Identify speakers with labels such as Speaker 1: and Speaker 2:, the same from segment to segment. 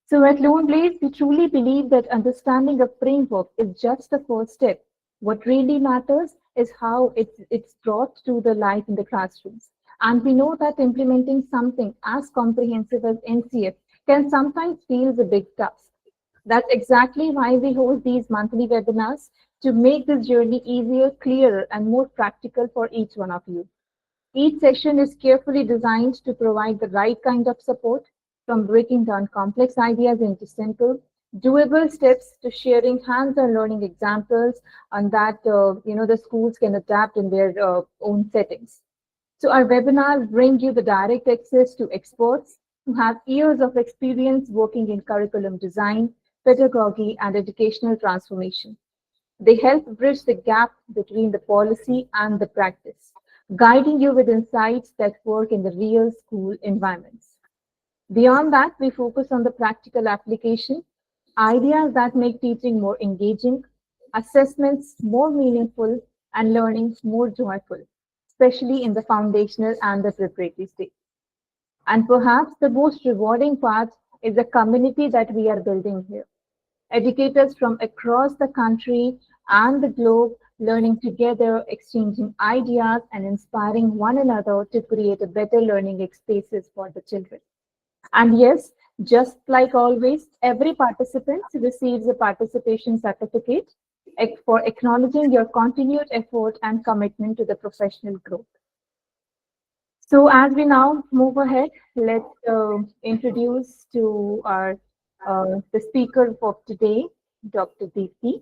Speaker 1: So at Luneblaze, we truly believe that understanding a framework is just the first step. What really matters is how it's brought to the life in the classrooms. And we know that implementing something as comprehensive as NCF can sometimes feel a big task. That's exactly why we host these monthly webinars to make this journey easier, clearer, and more practical for each one of you. Each session is carefully designed to provide the right kind of support, from breaking down complex ideas into simple, doable steps to sharing hands-on learning examples and that the schools can adapt in their own settings. So our webinars bring you the direct access to experts who have years of experience working in curriculum design, pedagogy, and educational transformation. They help bridge the gap between the policy and the practice, guiding you with insights that work in the real school environments. Beyond that, we focus on the practical application, ideas that make teaching more engaging, assessments more meaningful, and learning more joyful, especially in the foundational and the preparatory stage. And perhaps the most rewarding part is the community that we are building here. Educators from across the country and the globe learning together, exchanging ideas, and inspiring one another to create a better learning spaces for the children. And yes, just like always, every participant receives a participation certificate for acknowledging your continued effort and commitment to the professional growth. So as we now move ahead, let's introduce to our the speaker for today, Dr. Deepti.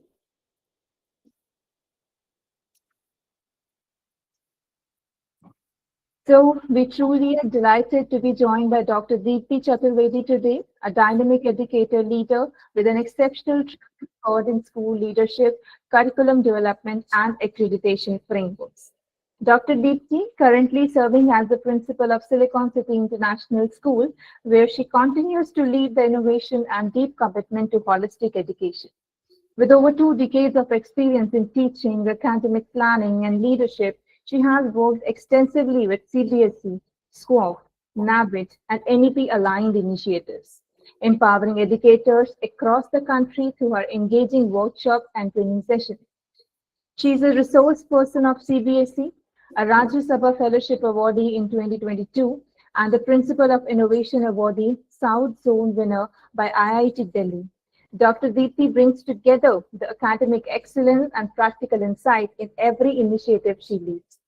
Speaker 1: So we truly are delighted to be joined by Dr. Deepti Chaturvedi today, a dynamic educator leader with an exceptional record in school leadership, curriculum development, and accreditation frameworks. Dr. Deepti, currently serving as the principal of Silicon City International School, where she continues to lead the innovation and deep commitment to holistic education. With over 2 decades of experience in teaching, academic planning, and leadership, she has worked extensively with CBSE, SQAAF, NABIT, and NEP-aligned initiatives, empowering educators across the country through her engaging workshops and training sessions. She is a resource person of CBSE, a Rajya Sabha Fellowship Awardee in 2022, and the Principal of Innovation Awardee, South Zone winner by IIT Delhi. Dr. Deepti brings together the academic excellence and practical insight in every initiative she leads.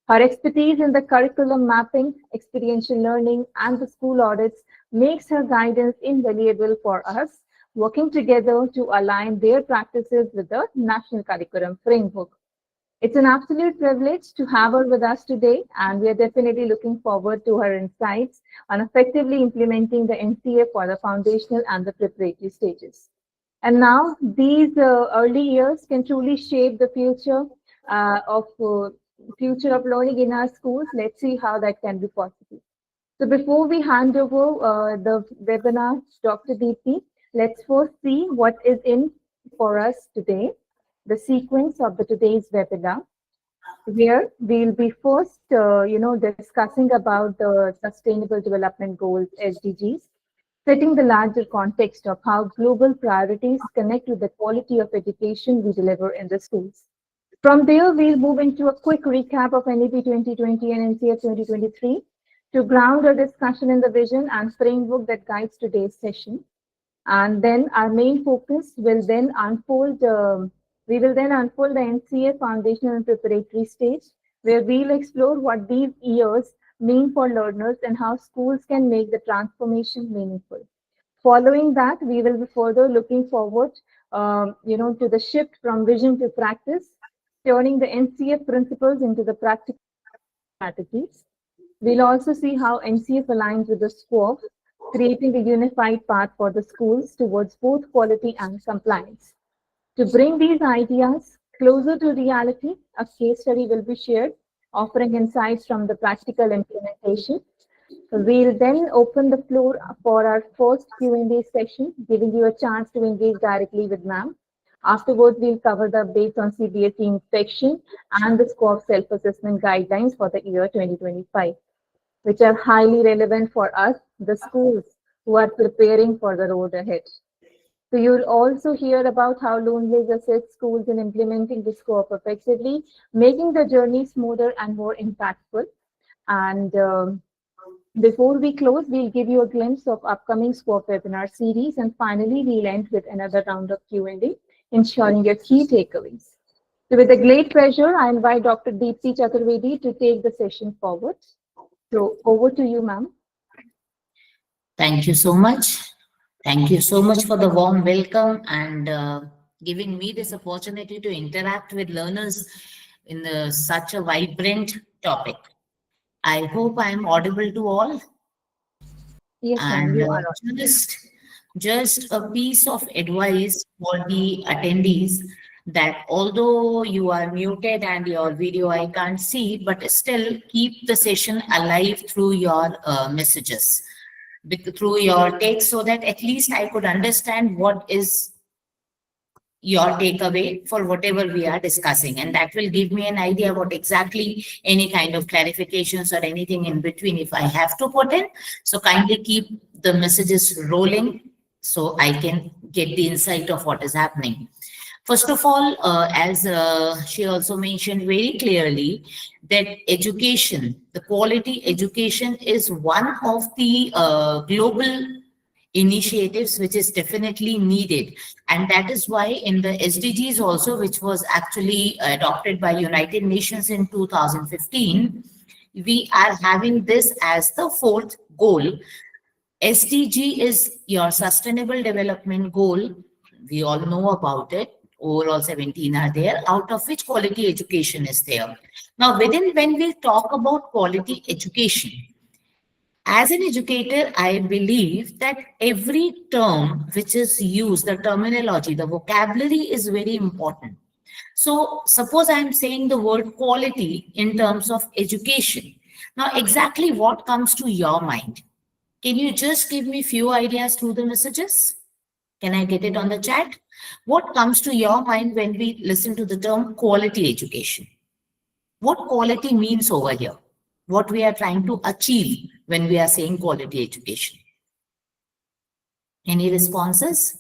Speaker 1: Her expertise in the curriculum mapping, experiential learning, and the school audits makes her guidance invaluable for us, working together to align their practices with the national curriculum framework. It's an absolute privilege to have her with us today, and we are definitely looking forward to her insights on effectively implementing the NCF for the foundational and the preparatory stages. And now, these early years can truly shape the future of learning in our schools. Let's see how that can be possible. So before we hand over the webinar to Dr. Deepti, let's first see what is in for us today. The sequence of today's webinar, where we'll be first, discussing about the Sustainable Development Goals, SDGs, setting the larger context of how global priorities connect with the quality of education we deliver in the schools. From there, we'll move into a quick recap of NEP 2020 and NCF 2023 to ground our discussion in the vision and framework that guides today's session. And then our main focus will then unfold. We will then unfold the NCF Foundational and Preparatory stage, where we'll explore what these years mean for learners and how schools can make the transformation meaningful. Following that, we will be further looking forward, to the shift from vision to practice, turning the NCF principles into the practical strategies. We'll also see how NCF aligns with the SQAAF, creating a unified path for the schools towards both quality and compliance. To bring these ideas closer to reality, a case study will be shared, offering insights from the practical implementation. We'll then open the floor for our first Q&A session, giving you a chance to engage directly with ma'am. Afterwards, we'll cover the updates on CBSE inspection and the SQAAF self-assessment guidelines for the year 2025, which are highly relevant for us, the schools who are preparing for the road ahead. So you'll also hear about how Luneblaze assists schools in implementing the SQAAF effectively, making the journey smoother and more impactful. And before we close, we'll give you a glimpse of upcoming SQAAF webinar series, and finally we'll end with another round of Q&A, ensuring your key takeaways. So with a great pleasure, I invite Dr. Deepti Chaturvedi to take the session forward. So over to you, ma'am.
Speaker 2: Thank you so much. Thank you so much for the warm welcome and giving me this opportunity to interact with learners in such a vibrant topic. I hope I am audible to all.
Speaker 1: Yes, ma'am,
Speaker 2: And
Speaker 1: you are.
Speaker 2: just a piece of advice for the attendees that although you are muted and your video I can't see, but still keep the session alive through your messages, through your text, so that at least I could understand what is your takeaway for whatever we are discussing. And that will give me an idea what exactly any kind of clarifications or anything in between if I have to put in. So kindly keep the messages rolling so I can get the insight of what is happening. First of all, as she also mentioned very clearly, that education, the quality education is one of the global initiatives which is definitely needed. And that is why in the SDGs also, which was actually adopted by United Nations in 2015, we are having this as the fourth goal. SDG is your sustainable development goal. We all know about it. Overall 17 are there, out of which quality education is there. Now, when we talk about quality education, as an educator, I believe that every term which is used, the terminology, the vocabulary is very important. So suppose I'm saying the word quality in terms of education. Now, exactly what comes to your mind? Can you just give me few ideas through the messages? Can I get it on the chat? What comes to your mind when we listen to the term quality education? What quality means over here? What we are trying to achieve when we are saying quality education? Any responses?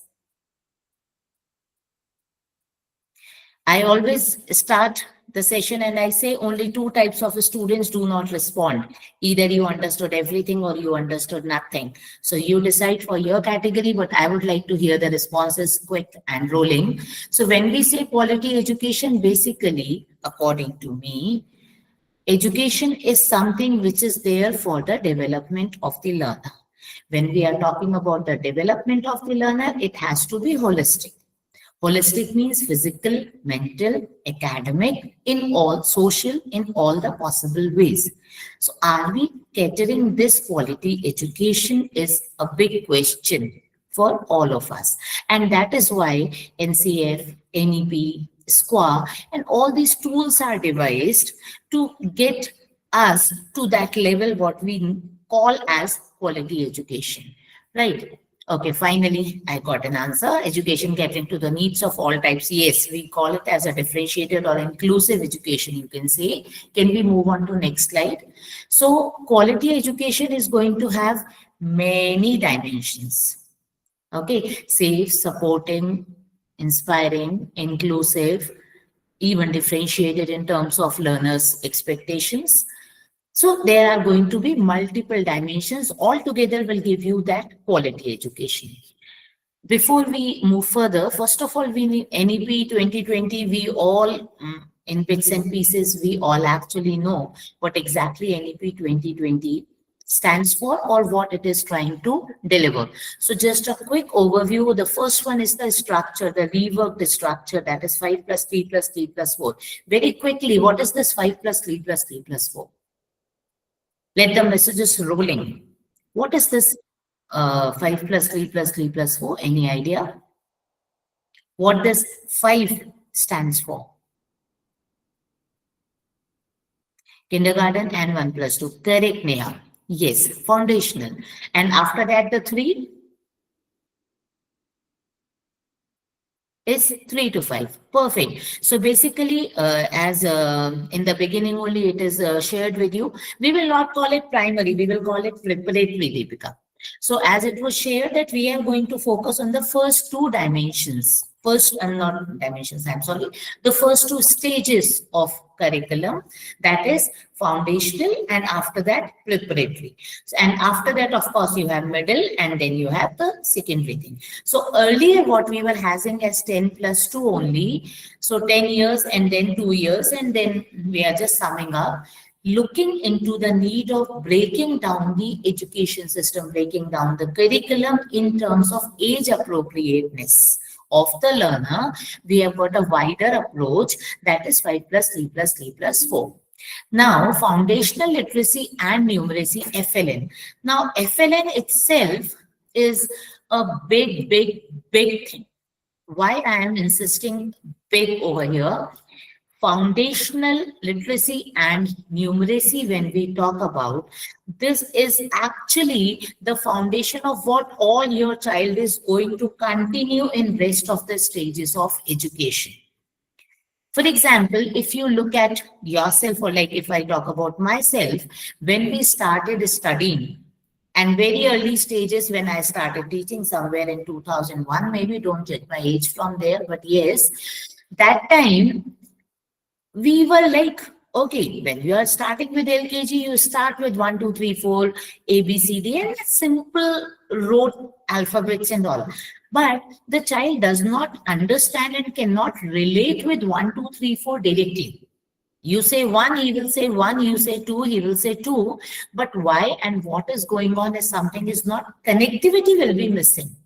Speaker 2: I always start the session and I say only two types of students do not respond. Either you understood everything or you understood nothing. So you decide for your category, but I would like to hear the responses quick and rolling. So when we say quality education, basically, according to me, education is something which is there for the development of the learner. When we are talking about the development of the learner, it has to be holistic. Holistic means physical, mental, academic, in all, social, in all the possible ways. So are we catering this quality education is a big question for all of us. And that is why NCF, NEP, SQAAF, and all these tools are devised to get us to that level, what we call as quality education, right? Okay, finally, I got an answer. Education catering to the needs of all types. Yes, we call it as a differentiated or inclusive education, you can say. Can we move on to next slide? So quality education is going to have many dimensions. Okay, safe, supporting, inspiring, inclusive, even differentiated in terms of learners' expectations. So there are going to be multiple dimensions. All together will give you that quality education. Before we move further, first of all, we need NEP 2020. We all, in bits and pieces, we all actually know what exactly NEP 2020 stands for or what it is trying to deliver. So just a quick overview. The first one is the structure, the reworked structure, that is 5 plus 3 plus 3 plus 4. Very quickly, what is this 5 plus 3 plus 3 plus 4? Let the messages rolling. What is this 5 plus 3 plus 3 plus 4? Any idea? What does 5 stands for? Kindergarten and 1 plus 2. Correct, Neha. Yes, foundational. And after that, the 3 is 3 to 5. Perfect. So basically, as in the beginning only it is shared with you, we will not call it primary, we will call it preparatory, Deepika. So as it was shared that we are going to focus on the first two dimensions, not dimensions, I'm sorry, the first two stages of curriculum, that is foundational and after that preparatory. And after that, of course, you have middle and then you have the secondary thing. So earlier what we were having as 10 plus 2 only, so 10 years and then 2 years and then we are just summing up, looking into the need of breaking down the education system, breaking down the curriculum in terms of age appropriateness of the learner. We have got a wider approach, that is 5 plus 3 plus 3 plus 4. Now, foundational literacy and numeracy, FLN. Now, FLN itself is a big thing. Why I am insisting big over here? Foundational literacy and numeracy, when we talk about, this is actually the foundation of what all your child is going to continue in rest of the stages of education. For example, if you look at yourself, or like if I talk about myself, when we started studying, and very early stages when I started teaching somewhere in 2001, maybe don't judge my age from there, but yes, that time, we were like, okay, when you are starting with LKG, you start with 1, 2, 3, 4, A, B, C, D, and simple rote alphabets and all. But the child does not understand and cannot relate with 1, 2, 3, 4 directly. You say 1, he will say 1, you say 2, he will say 2. But why and what is going on is something is not, connectivity will be missing.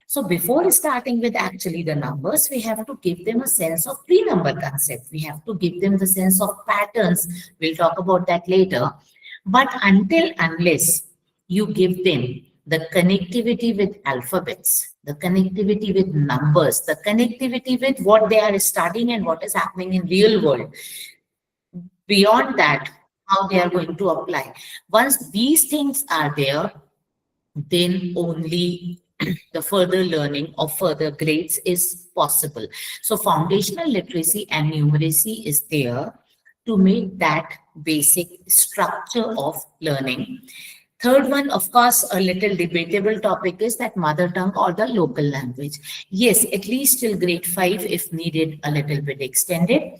Speaker 2: So before starting with actually the numbers, we have to give them a sense of pre-number concept. We have to give them the sense of patterns. We'll talk about that later. But unless you give them the connectivity with alphabets, the connectivity with numbers, the connectivity with what they are studying and what is happening in real world, beyond that, how they are going to apply. Once these things are there, then only the further learning of further grades is possible. So foundational literacy and numeracy is there to make that basic structure of learning. Third one, of course, a little debatable topic is that mother tongue or the local language. Yes, at least till grade 5, if needed, a little bit extended.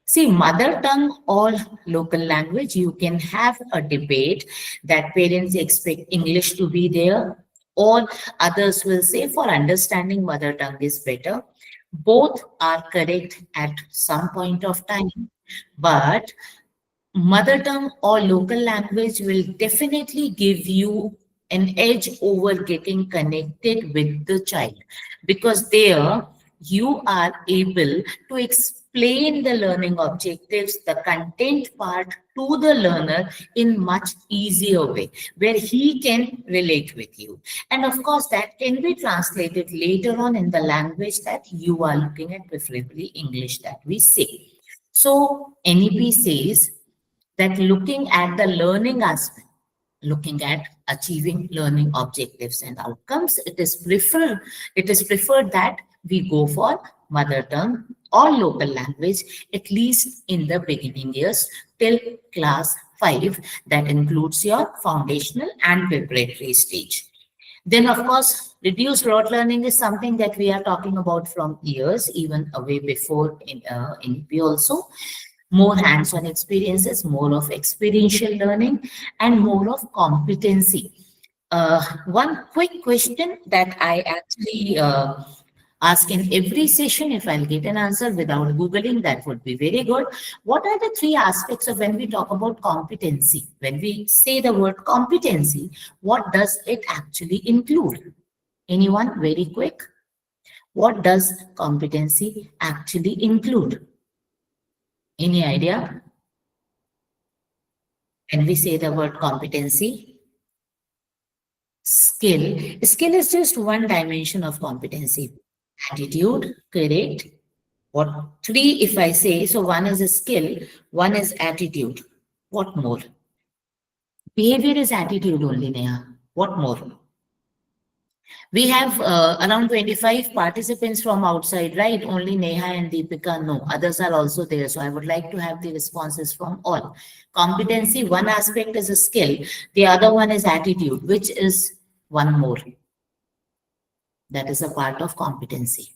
Speaker 2: See, mother tongue or local language, you can have a debate that parents expect English to be there, or others will say for understanding mother tongue is better. Both are correct at some point of time, but mother tongue or local language will definitely give you an edge over getting connected with the child, because there you are able to explain the learning objectives, the content part to the learner in much easier way, where he can relate with you. And of course, that can be translated later on in the language that you are looking at, preferably English that we say. So NEP says that looking at the learning aspect, looking at achieving learning objectives and outcomes, it is preferred that we go for mother tongue or local language, at least in the beginning years till class 5. That includes your foundational and preparatory stage. Then, of course, reduced rote learning is something that we are talking about from years, even way before in NEP also. More hands-on experiences, more of experiential learning, and more of competency. One quick question that I actually ask in every session, if I'll get an answer without Googling, that would be very good. What are the 3 aspects of when we talk about competency? When we say the word competency, what does it actually include? Anyone, very quick? What does competency actually include? Any idea? When we say the word competency, skill is just one dimension of competency. Attitude, correct. What 3 if I say, so 1 is a skill, 1 is attitude. What more? Behavior is attitude only, Neha. What more? We have around 25 participants from outside, right? Only Neha and Deepika, no. Others are also there. So I would like to have the responses from all. Competency, one aspect is a skill. The other one is attitude, which is one more. That is a part of competency.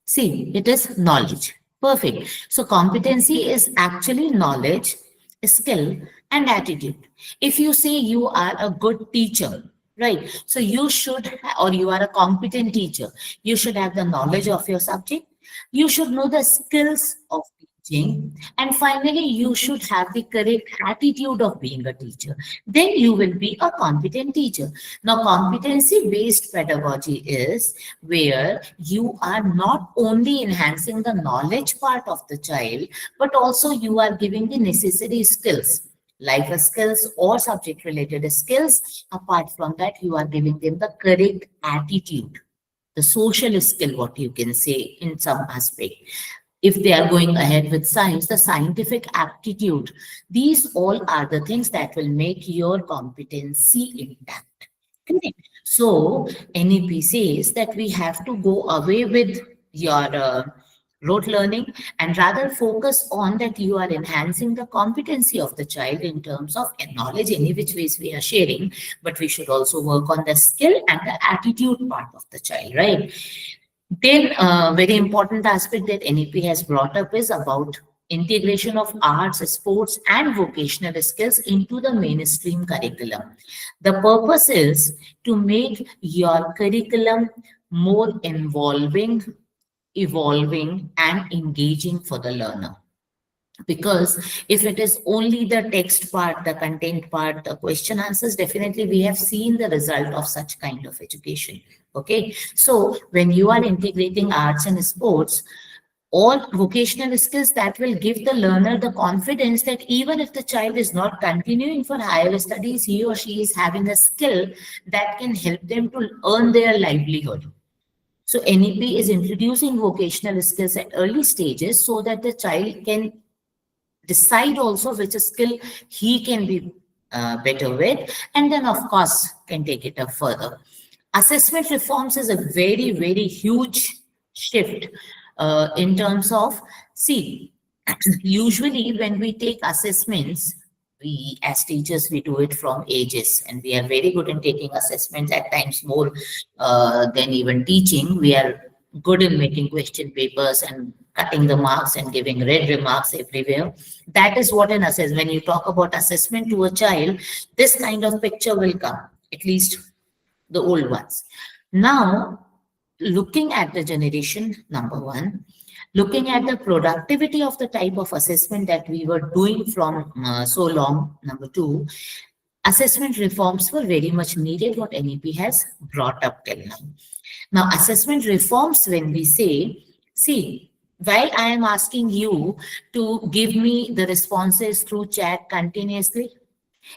Speaker 2: See, it is knowledge. Perfect. So competency is actually knowledge, skill, and attitude. If you say you are a good teacher, right? So you should, or you are a competent teacher, you should have the knowledge of your subject. You should know the skills of teaching. And finally, you should have the correct attitude of being a teacher. Then you will be a competent teacher. Now, competency-based pedagogy is where you are not only enhancing the knowledge part of the child, but also you are giving the necessary skills, life skills or subject related skills. Apart from that, you are giving them the correct attitude, the social skill, what you can say in some aspect. If they are going ahead with science, the scientific aptitude, these all are the things that will make your competency intact. Correct. So NEP says that we have to go away with your rote learning and rather focus on that you are enhancing the competency of the child in terms of knowledge, any which ways we are sharing, but we should also work on the skill and the attitude part of the child, right? Then very important aspect that NEP has brought up is about integration of arts, sports, and vocational skills into the mainstream curriculum. The purpose is to make your curriculum more involving, evolving, and engaging for the learner. Because if it is only the text part, the content part, the question answers, definitely we have seen the result of such kind of education. Okay, so when you are integrating arts and sports or vocational skills, that will give the learner the confidence that even if the child is not continuing for higher studies, he or she is having a skill that can help them to earn their livelihood. So NEP is introducing vocational skills at early stages so that the child can decide also which skill he can be better with, and then of course can take it up further. Assessment reforms is a very, very huge shift in terms of, see, usually when we take assessments, we as teachers, we do it from ages, and we are very good in taking assessments at times more than even teaching. We are good in making question papers and cutting the marks and giving red remarks everywhere. That is what an assessment, when you talk about assessment to a child, this kind of picture will come, at least the old ones. Now, looking at the generation, number one, looking at the productivity of the type of assessment that we were doing from so long, number two, assessment reforms were very much needed, what NEP has brought up till now. Now, assessment reforms, when we say, see, while I am asking you to give me the responses through chat continuously,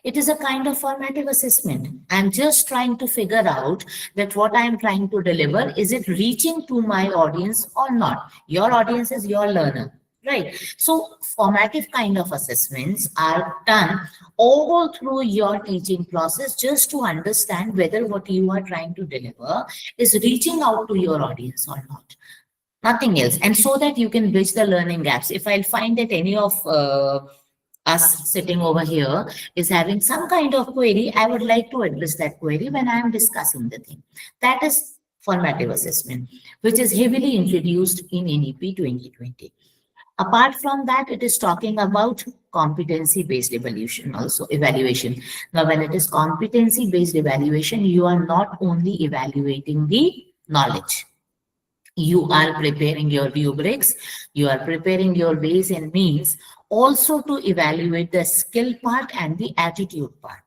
Speaker 2: it is a kind of formative assessment. I'm just trying to figure out that what I'm trying to deliver, is it reaching to my audience or not? Your audience is your learner, right? So formative kind of assessments are done all through your teaching process just to understand whether what you are trying to deliver is reaching out to your audience or not. Nothing else. And so that you can bridge the learning gaps. If I'll find that any of us sitting over here is having some kind of query, I would like to address that query when I am discussing the thing. That is formative assessment, which is heavily introduced in NEP 2020. Apart from that, it is talking about competency-based evaluation also, evaluation. Now, when it is competency-based evaluation, you are not only evaluating the knowledge. You are preparing your rubrics, you are preparing your ways and means also to evaluate the skill part and the attitude part.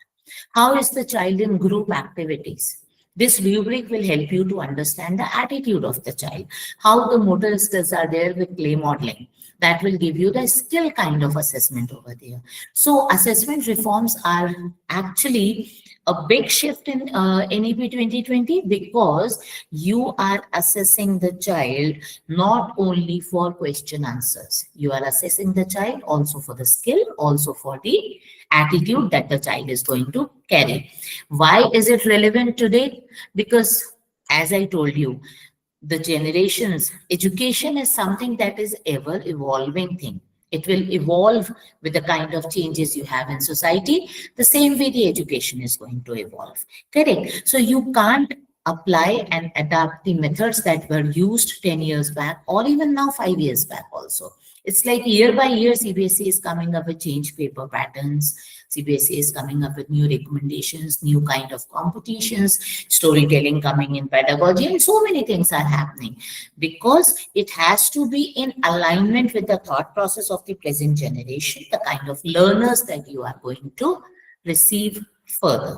Speaker 2: How is the child in group activities? This rubric will help you to understand the attitude of the child, how the motor skills are there with play modeling. That will give you the skill kind of assessment over there. So assessment reforms are actually a big shift in NEP 2020 because you are assessing the child not only for question answers. You are assessing the child also for the skill, also for the attitude that the child is going to carry. Why is it relevant today? Because as I told you, the generations, education is something that is ever evolving thing. It will evolve with the kind of changes you have in society. The same way the education is going to evolve. Correct? So you can't apply and adapt the methods that were used 10 years back or even now 5 years back also. It's like year by year, CBSE is coming up with change paper patterns. CBSE is coming up with new recommendations, new kind of competitions, storytelling coming in pedagogy, and so many things are happening because it has to be in alignment with the thought process of the present generation, the kind of learners that you are going to receive further.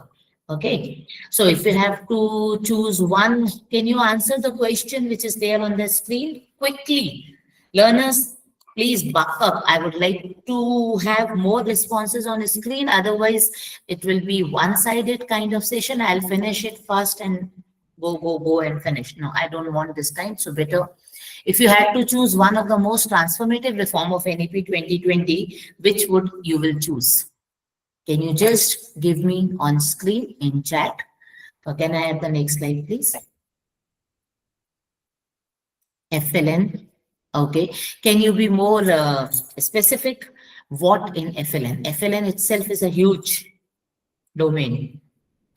Speaker 2: Okay, so if you have to choose one, can you answer the question which is there on the screen quickly? Learners, please buck up. I would like to have more responses on the screen. Otherwise, it will be one-sided kind of session. I'll finish it first and go and finish. No, I don't want this kind. So better, if you had to choose one of the most transformative reform of NEP 2020, which would you will choose? Can you just give me on screen in chat? So can I have the next slide, please? FLN. Okay. Can you be more specific? What in FLN? FLN itself is a huge domain.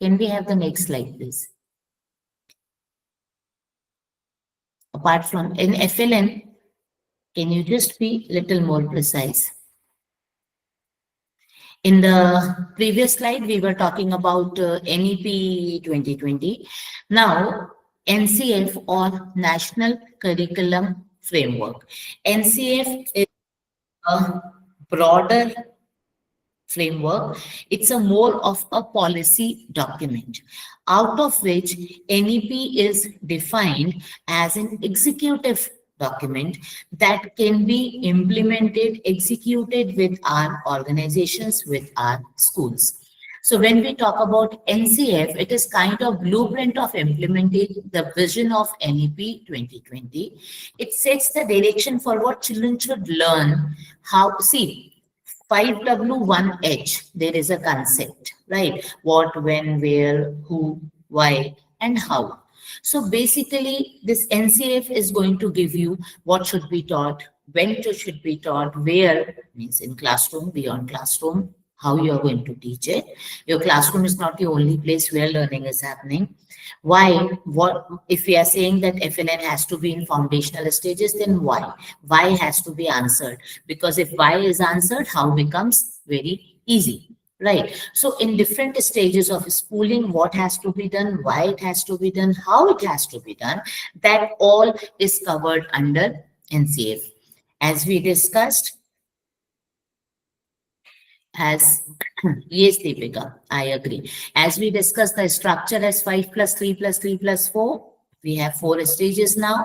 Speaker 2: Can we have the next slide, please? Apart from in FLN, can you just be a little more precise? In the previous slide, we were talking about NEP 2020. Now, NCF or National Curriculum Framework. NCF is a broader framework. It's a more of a policy document, out of which NEP is defined as an executive document that can be implemented, executed with our organizations, with our schools. So when we talk about NCF, it is kind of blueprint of implementing the vision of NEP 2020. It sets the direction for what children should learn, how, see, 5W1H, there is a concept, right? What, when, where, who, why, and how. So basically, this NCF is going to give you what should be taught, when it should be taught, where, means in classroom, beyond classroom, how you are going to teach it. Your classroom is not the only place where learning is happening. Why? What if we are saying that FLN has to be in foundational stages, then why? Why has to be answered? Because if why is answered, how becomes very easy. Right. So in different stages of schooling, what has to be done, why it has to be done, how it has to be done, that all is covered under NCF. As we discussed, yes, Deepika, I agree. As we discussed the structure as 5 plus 3 plus 3 plus 4, we have 4 stages now.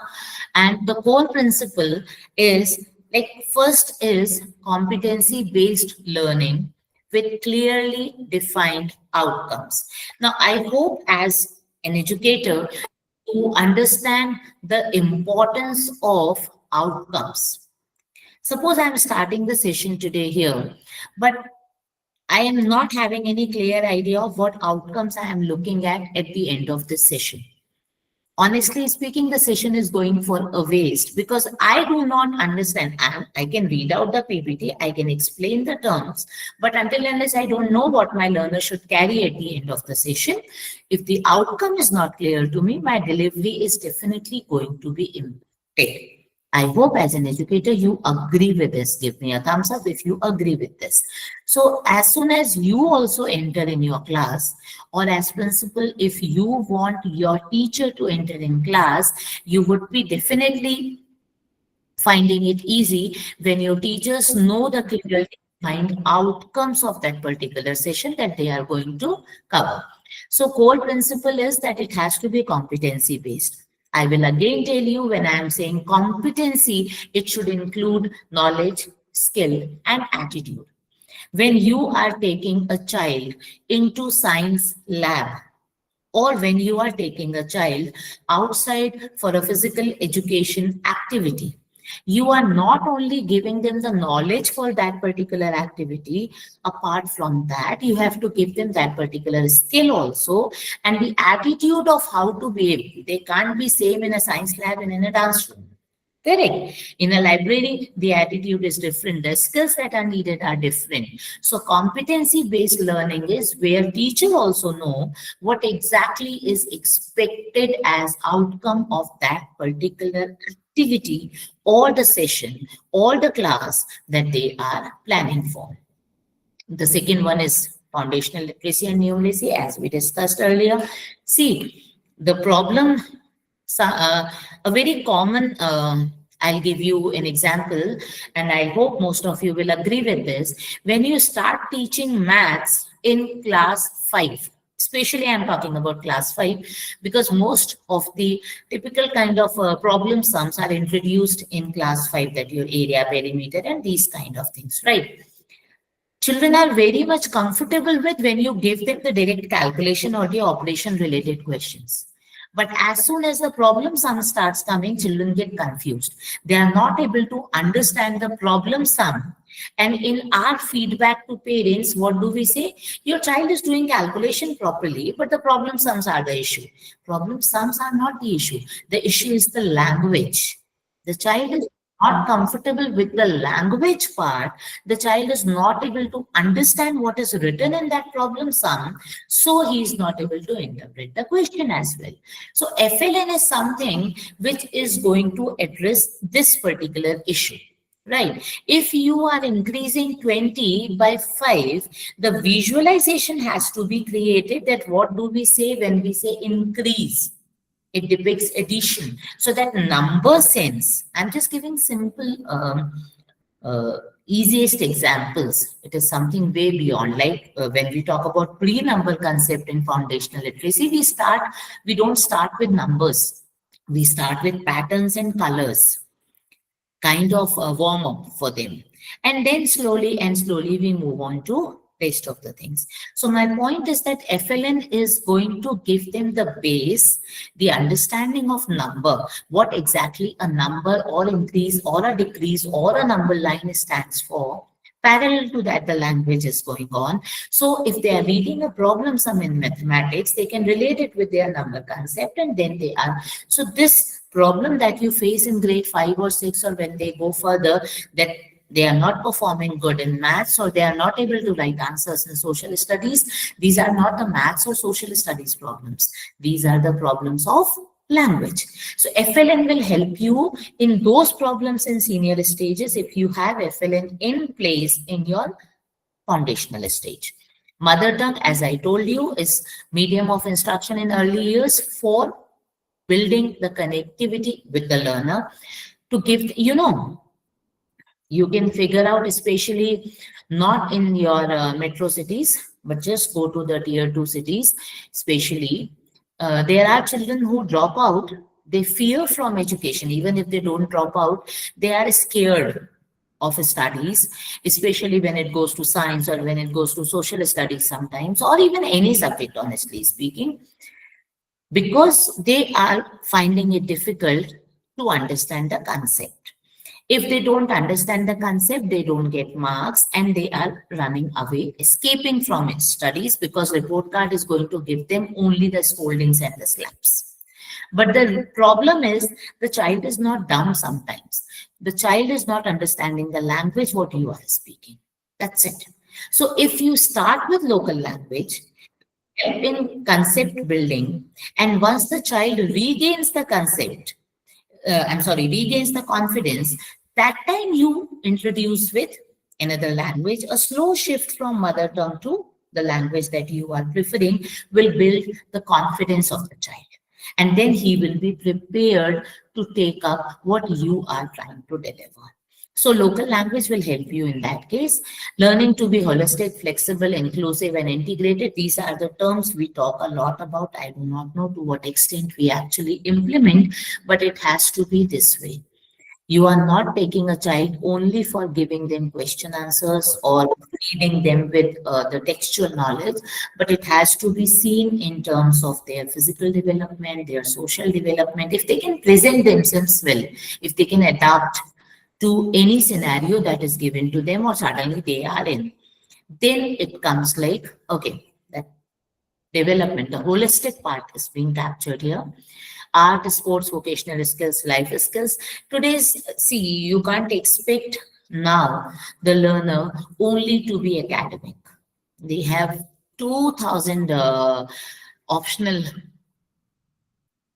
Speaker 2: And the core principle is, like, first is competency-based learning with clearly defined outcomes. Now, I hope as an educator, you understand the importance of outcomes. Suppose I'm starting the session today here, but I am not having any clear idea of what outcomes I am looking at the end of this session. Honestly speaking, the session is going for a waste because I do not understand. I can read out the PPT, I can explain the terms, but until unless I don't know what my learner should carry at the end of the session, if the outcome is not clear to me, my delivery is definitely going to be impacted. I hope as an educator, you agree with this. Give me a thumbs up if you agree with this. So as soon as you also enter in your class, or as principal, if you want your teacher to enter in class, you would be definitely finding it easy when your teachers know the clearly defined outcomes of that particular session that they are going to cover. So core principle is that it has to be competency based. I will again tell you, when I am saying competency, it should include knowledge, skill, and attitude. When you are taking a child into science lab, or when you are taking a child outside for a physical education activity, you are not only giving them the knowledge for that particular activity, apart from that, you have to give them that particular skill also and the attitude of how to behave. They can't be same in a science lab and in a dance room. Correct. In a library, the attitude is different. The skills that are needed are different. So competency-based learning is where teacher also know what exactly is expected as outcome of that particular activity or the session or the class that they are planning for. The second one is foundational literacy and numeracy, as we discussed earlier. See, the problem, a very common, I'll give you an example, and I hope most of you will agree with this. When you start teaching maths in class 5, especially I'm talking about class 5, because most of the typical kind of problem sums are introduced in class 5, that your area, perimeter, and these kind of things, right? Children are very much comfortable with when you give them the direct calculation or the operation related questions. But as soon as the problem sum starts coming, children get confused. They are not able to understand the problem sum. And in our feedback to parents, what do we say? Your child is doing calculation properly, but the problem sums are the issue. Problem sums are not the issue. The issue is the language. The child is not comfortable with the language part. The child is not able to understand what is written in that problem sum, so he is not able to interpret the question as well. So FLN is something which is going to address this particular issue. Right. If you are increasing 20 by 5, the visualization has to be created. That what do we say when we say increase? It depicts addition. So that number sense, I'm just giving simple, easiest examples. It is something way beyond. Like when we talk about pre-number concept in foundational literacy, we don't start with numbers. We start with patterns and colors, kind of a warm-up for them. And then slowly we move on to rest of the things. So my point is that FLN is going to give them the base, the understanding of number, what exactly a number or increase or a decrease or a number line stands for. Parallel to that, the language is going on. So if they are reading a problem sum in mathematics, they can relate it with their number concept, and then they are. So this problem that you face in grade 5 or 6, or when they go further, that they are not performing good in maths, or they are not able to write answers in social studies, these are not the maths or social studies problems. These are the problems of language. So FLN will help you in those problems in senior stages if you have FLN in place in your foundational stage. Mother tongue, as I told you, is medium of instruction in early years for building the connectivity with the learner to give, you can figure out, especially not in your metro cities, but just go to the tier 2 cities, especially. There are children who drop out. They fear from education. Even if they don't drop out, they are scared of studies, especially when it goes to science or when it goes to social studies sometimes, or even any subject, honestly speaking, because they are finding it difficult to understand the concept. If they don't understand the concept, they don't get marks, and they are running away, escaping from its studies, because report card is going to give them only the scoldings and the slaps. But the problem is the child is not dumb sometimes. The child is not understanding the language what you are speaking. That's it. So if you start with local language, help in concept building, and once the child regains the concept, regains the confidence, that time you introduce with another language. A slow shift from mother tongue to the language that you are preferring will build the confidence of the child. And then he will be prepared to take up what you are trying to deliver. So local language will help you in that case. Learning to be holistic, flexible, inclusive, and integrated. These are the terms we talk a lot about. I do not know to what extent we actually implement, but it has to be this way. You are not taking a child only for giving them question answers or feeding them with the textual knowledge, but it has to be seen in terms of their physical development, their social development. If they can present themselves well, if they can adapt to any scenario that is given to them or suddenly they are in, then it comes like, okay, that development, the holistic part is being captured here. art, sports, vocational skills, life skills. Today's, see, you can't expect now the learner only to be academic. They have 2000 optional,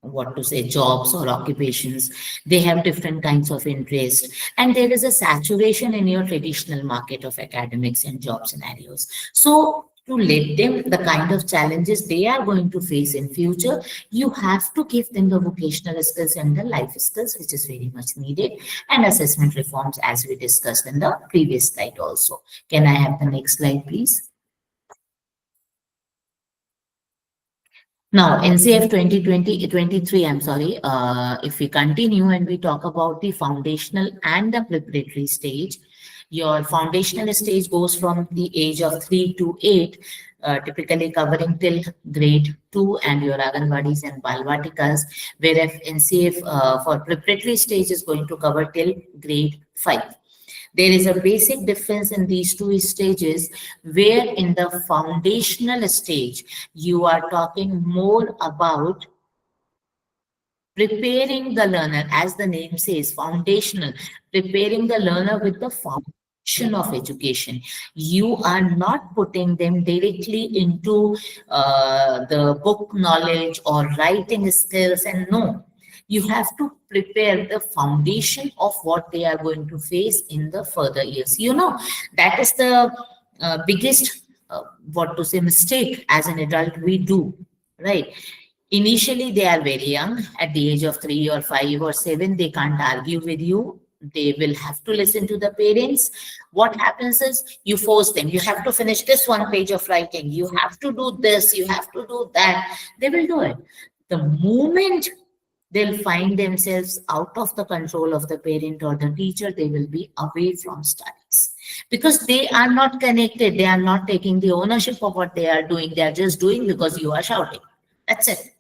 Speaker 2: what to say, jobs or occupations. They have different kinds of interest, and there is a saturation in your traditional market of academics and job scenarios. So to let them the kind of challenges they are going to face in future, you have to give them the vocational skills and the life skills, which is very much needed, and assessment reforms, as we discussed in the previous slide also. Can I have the next slide, please? Now, NCF 2020-23, I'm sorry, if we continue and we talk about the foundational and the preparatory stage, your foundational stage goes from the age of 3 to 8, typically covering till grade 2 and your Anganwadis and Balvatikas, whereas NCF for preparatory stage is going to cover till grade 5. There is a basic difference in these two stages, where in the foundational stage, you are talking more about preparing the learner, as the name says, foundational, preparing the learner with the foundation of education. You are not putting them directly into the book knowledge or writing skills, and no. You have to prepare the foundation of what they are going to face in the further years. You know, that is the biggest, what to say, mistake as an adult we do, right? Initially, they are very young. At the age of 3 or 5 or 7, they can't argue with you. They will have to listen to the parents. What happens is you force them. You have to finish this one page of writing. You have to do this. You have to do that. They will do it. The moment they'll find themselves out of the control of the parent or the teacher, they will be away from studies, because they are not connected. They are not taking the ownership of what they are doing. They are just doing because you are shouting. That's it.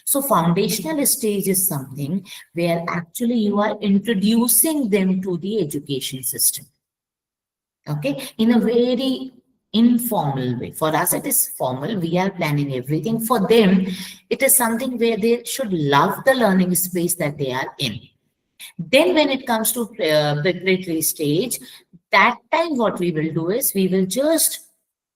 Speaker 2: So foundational stage is something where actually you are introducing them to the education system, okay, in a very informal way. For us, it is formal. We are planning everything. For them, it is something where they should love the learning space that they are in. Then when it comes to preparatory stage, that time what we will do is we will just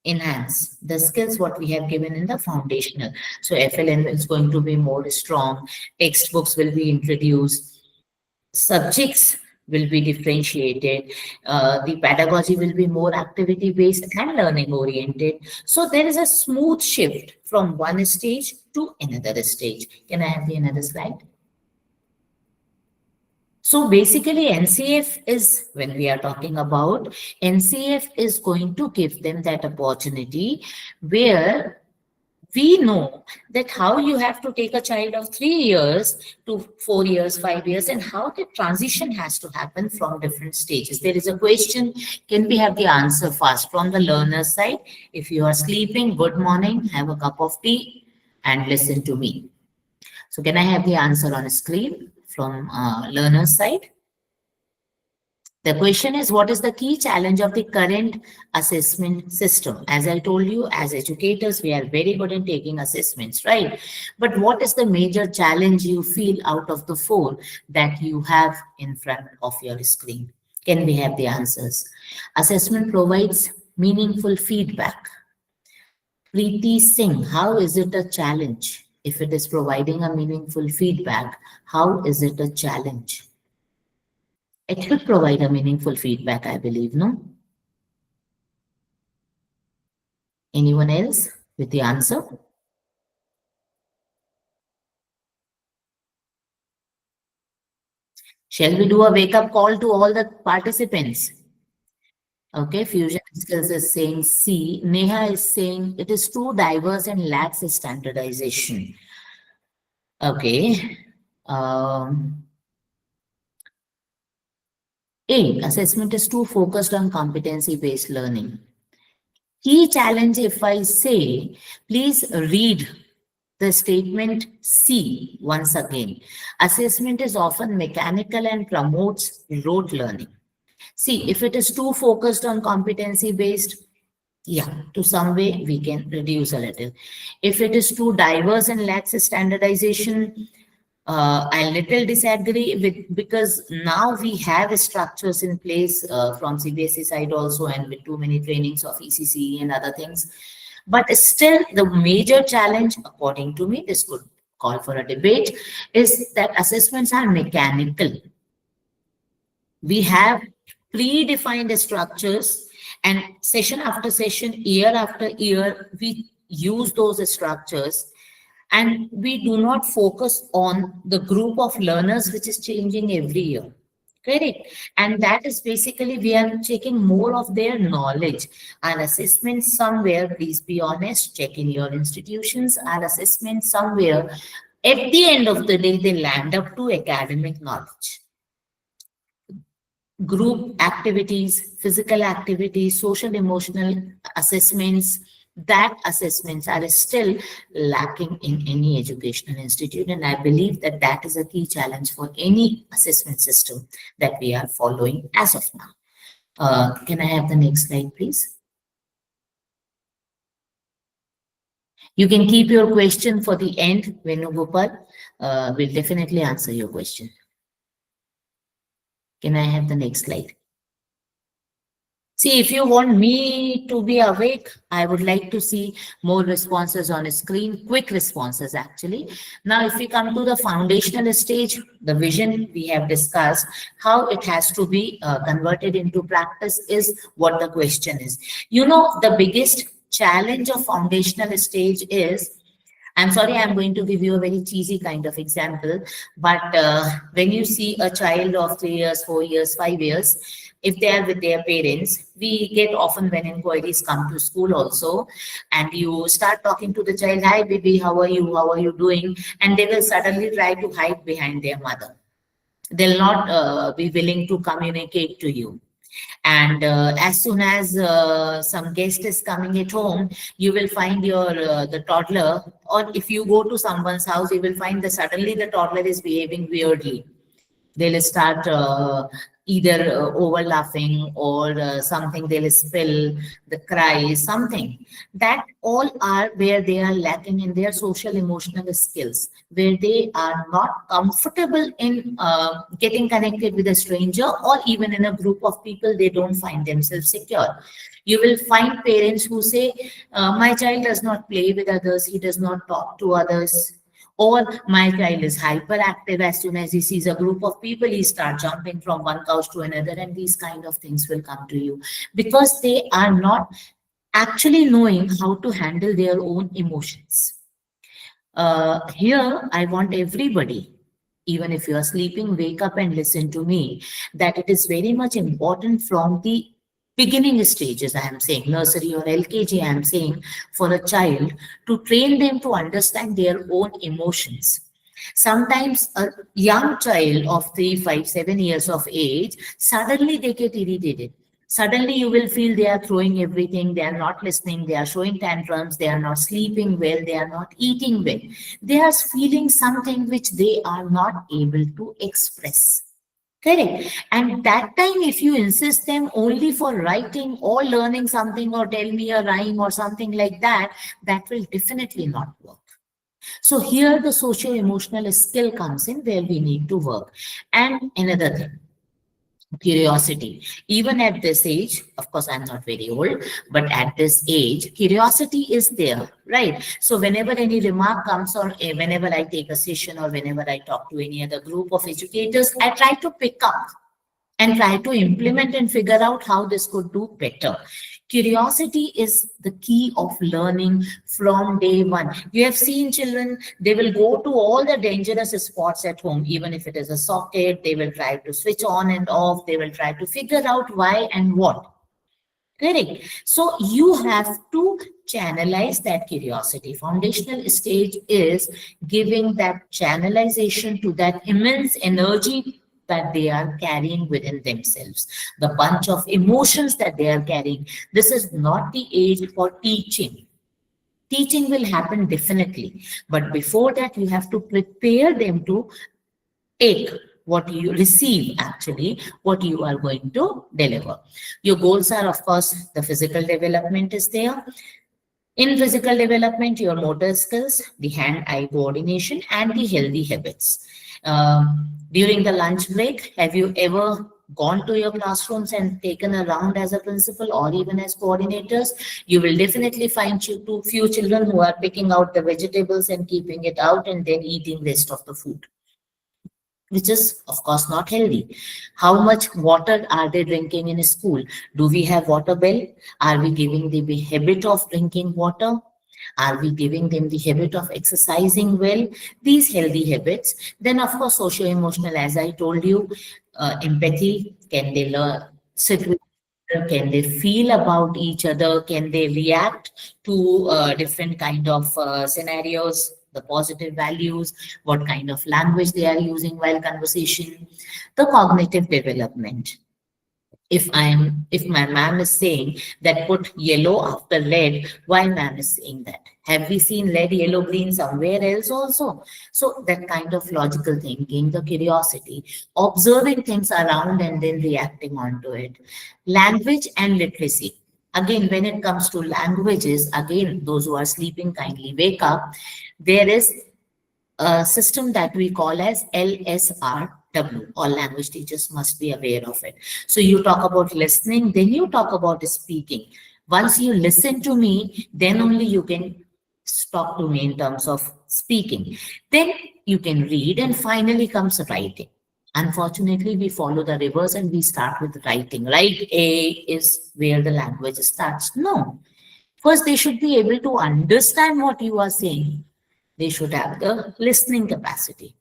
Speaker 2: enhance the skills what we have given in the foundational. So FLN is going to be more strong, textbooks will be introduced, subjects will be differentiated, the pedagogy will be more activity based and learning oriented. So there is a smooth shift from one stage to another stage. Can I have the another slide? So basically NCF is, when we are talking about, NCF is going to give them that opportunity where we know that how you have to take a child of 3 years to 4 years, 5 years, and how the transition has to happen from different stages. There is a question, can we have the answer fast from the learner's side? If you are sleeping, good morning, have a cup of tea and listen to me. So can I have the answer on screen from learner's side? The question is, what is the key challenge of the current assessment system? As I told you, as educators, we are very good in taking assessments, right? But what is the major challenge you feel out of the 4 that you have in front of your screen? Can we have the answers? Assessment provides meaningful feedback. Preeti Singh, how is it a challenge? If it is providing a meaningful feedback, how is it a challenge? It should provide a meaningful feedback, I believe, no? Anyone else with the answer? Shall we do a wake-up call to all the participants? Okay, Fusion Skills is saying C. Neha is saying it is too diverse and lacks standardization. Okay. A, assessment is too focused on competency-based learning. Key challenge, if I say, please read the statement C once again. Assessment is often mechanical and promotes rote learning. See, if it is too focused on competency-based, yeah, to some way we can reduce a little. If it is too diverse and lacks standardization, I little disagree with, because now we have structures in place from CBSE side also, and with too many trainings of ECC and other things. But still, the major challenge, according to me, this could call for a debate, is that assessments are mechanical. We have predefined structures, and session after session, year after year, we use those structures, and we do not focus on the group of learners which is changing every year. Correct. And that is basically, we are checking more of their knowledge. Our assessments somewhere, please be honest, check in your institutions, our assessments somewhere, at the end of the day, they land up to academic knowledge. Group activities, physical activities, social emotional assessments, that assessments are still lacking in any educational institute. And I believe that that is a key challenge for any assessment system that we are following as of now. Can I have the next slide, please? You can keep your question for the end, Venugopal. We'll definitely answer your question. Can I have the next slide? See, if you want me to be awake, I would like to see more responses on a screen, quick responses actually. Now, if we come to the foundational stage, the vision we have discussed, how it has to be converted into practice is what the question is. You know, the biggest challenge of foundational stage is, I'm sorry, I'm going to give you a very cheesy kind of example, but when you see a child of 3 years, 4 years, 5 years, if they are with their parents, we get often when inquiries come to school also, and you start talking to the child, hi baby, how are you? How are you doing? And they will suddenly try to hide behind their mother. They'll not be willing to communicate to you. And as soon as some guest is coming at home, you will find your the toddler, or if you go to someone's house, you will find that suddenly the toddler is behaving weirdly. They'll start either over laughing or something, they'll spill, the cry, something. That all are where they are lacking in their social emotional skills, where they are not comfortable in getting connected with a stranger, or even in a group of people, they don't find themselves secure. You will find parents who say, my child does not play with others, he does not talk to others. Or my child is hyperactive. As soon as he sees a group of people, he starts jumping from one couch to another, and these kind of things will come to you because they are not actually knowing how to handle their own emotions. Here, I want everybody, even if you are sleeping, wake up and listen to me, that it is very much important from the beginning stages, I am saying, nursery or LKG, I am saying, for a child to train them to understand their own emotions. Sometimes a young child of 3, 5, 7 years of age, suddenly they get irritated. Suddenly you will feel they are throwing everything, they are not listening, they are showing tantrums, they are not sleeping well, they are not eating well. They are feeling something which they are not able to express. Correct. And that time, if you insist them only for writing or learning something or tell me a rhyme or something like that, that will definitely not work. So here the socio-emotional skill comes in where we need to work. And another thing, curiosity. Even at this age, of course, I'm not very old, but at this age, curiosity is there, right? So whenever any remark comes, or whenever I take a session, or whenever I talk to any other group of educators, I try to pick up and try to implement and figure out how this could do better. Curiosity is the key of learning from day one. You have seen children, they will go to all the dangerous spots at home, even if it is a socket, they will try to switch on and off, they will try to figure out why and what. Correct. So you have to channelize that curiosity. Foundational stage is giving that channelization to that immense energy that they are carrying within themselves, the bunch of emotions that they are carrying. This is not the age for teaching. Teaching will happen definitely, but before that, you have to prepare them to take what you receive, actually, what you are going to deliver. Your goals are, of course, the physical development is there. In physical development, your motor skills, the hand-eye coordination, and the healthy habits. During the lunch break, have you ever gone to your classrooms and taken a round as a principal or even as coordinators? You will definitely find too few children who are picking out the vegetables and keeping it out and then eating rest of the food, which is of course not healthy. How much water are they drinking in school? Do we have water bill? Are we giving the habit of drinking water? Are we giving them the habit of exercising well? These healthy habits. Then of course socio-emotional, as I told you, empathy. Can they learn, sit with each other? Can they feel about each other? Can they react to different kind of scenarios, the positive values, what kind of language they are using while conversation, the cognitive development. If my ma'am is saying that put yellow after red, why ma'am is saying that? Have we seen red, yellow, green somewhere else also? So that kind of logical thinking, the curiosity, observing things around and then reacting onto it. Language and literacy. Again, when it comes to languages, again, those who are sleeping, kindly wake up. There is a system that we call as LSRW. All language teachers must be aware of it. So you talk about listening, then you talk about speaking. Once you listen to me, then only you can talk to me in terms of speaking. Then you can read, and finally comes writing. Unfortunately, we follow the reverse and we start with writing. Right? A is where the language starts. No. First, they should be able to understand what you are saying. They should have the listening capacity.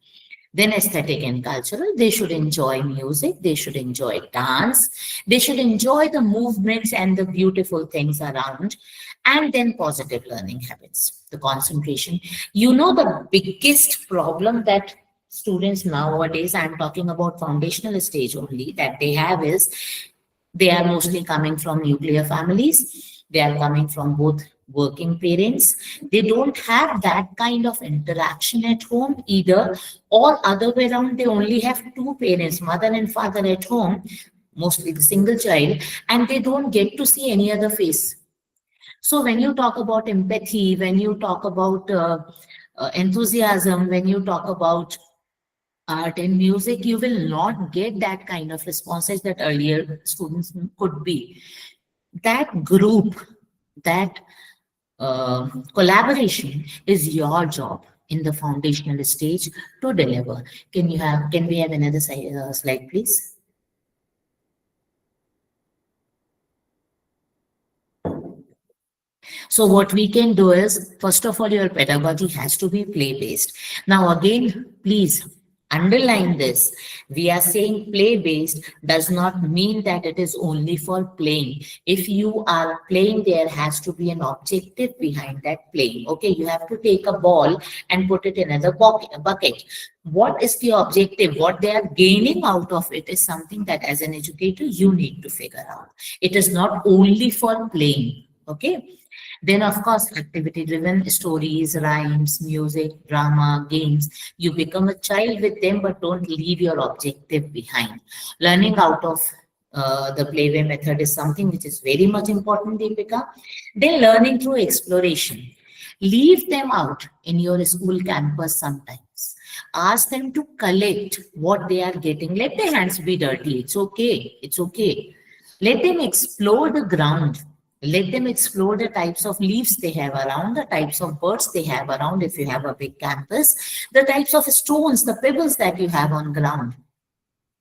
Speaker 2: Then aesthetic and cultural, they should enjoy music, they should enjoy dance, they should enjoy the movements and the beautiful things around, and then positive learning habits, the concentration. You know, the biggest problem that students nowadays, I'm talking about foundational stage only, that they have is they are mostly coming from nuclear families. They are coming from both working parents. They don't have that kind of interaction at home either, or other way around, they only have two parents, mother and father at home, mostly the single child, and they don't get to see any other face. So when you talk about empathy, when you talk about enthusiasm, when you talk about art and music, you will not get that kind of responses that earlier students could be. That group, that collaboration is your job in the foundational stage to deliver. Can we have another slide, please? So what we can do is, first of all, your pedagogy has to be play-based. Now again, please underline this. We are saying play-based does not mean that it is only for playing. If you are playing, there has to be an objective behind that playing. Okay, you have to take a ball and put it in a bucket. What is the objective? What they are gaining out of it is something that as an educator, you need to figure out. It is not only for playing. Okay. Then, of course, activity-driven stories, rhymes, music, drama, games. You become a child with them, but don't leave your objective behind. Learning out of the playway method is something which is very much important, Deepika. Then learning through exploration. Leave them out in your school campus sometimes. Ask them to collect what they are getting. Let their hands be dirty. It's okay. It's okay. Let them explore the ground. Let them explore the types of leaves they have around, the types of birds they have around if you have a big campus, the types of stones, the pebbles that you have on ground.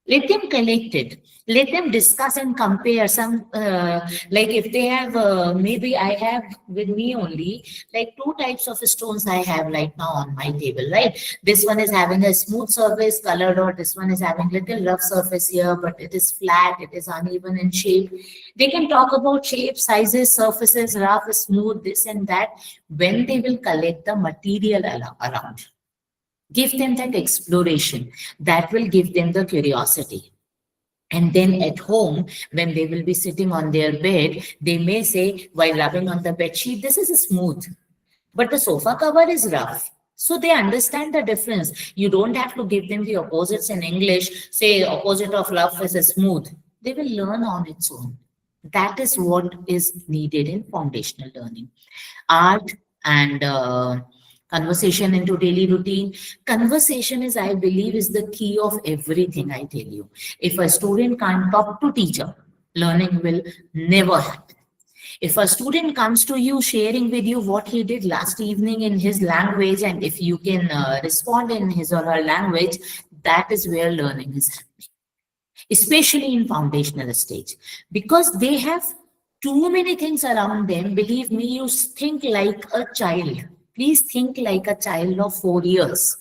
Speaker 2: Let them collect it. Let them discuss and compare some, like if they have, maybe I have with me only, like two types of stones I have right now on my table, right? This one is having a smooth surface colored, or this one is having little rough surface here, but it is flat, it is uneven in shape. They can talk about shape, sizes, surfaces, rough, smooth, this and that, when they will collect the material around. Give them that exploration. That will give them the curiosity. And then at home, when they will be sitting on their bed, they may say, while rubbing on the bed sheet, this is smooth, but the sofa cover is rough. So they understand the difference. You don't have to give them the opposites in English. Say opposite of rough is smooth. They will learn on its own. That is what is needed in foundational learning. Art and conversation into daily routine. Conversation is, I believe, is the key of everything, I tell you. If a student can't talk to teacher, learning will never happen. If a student comes to you sharing with you what he did last evening in his language, and if you can respond in his or her language, that is where learning is happening, especially in foundational stage, because they have too many things around them. Believe me, you think like a child. Please think like a child of 4 years.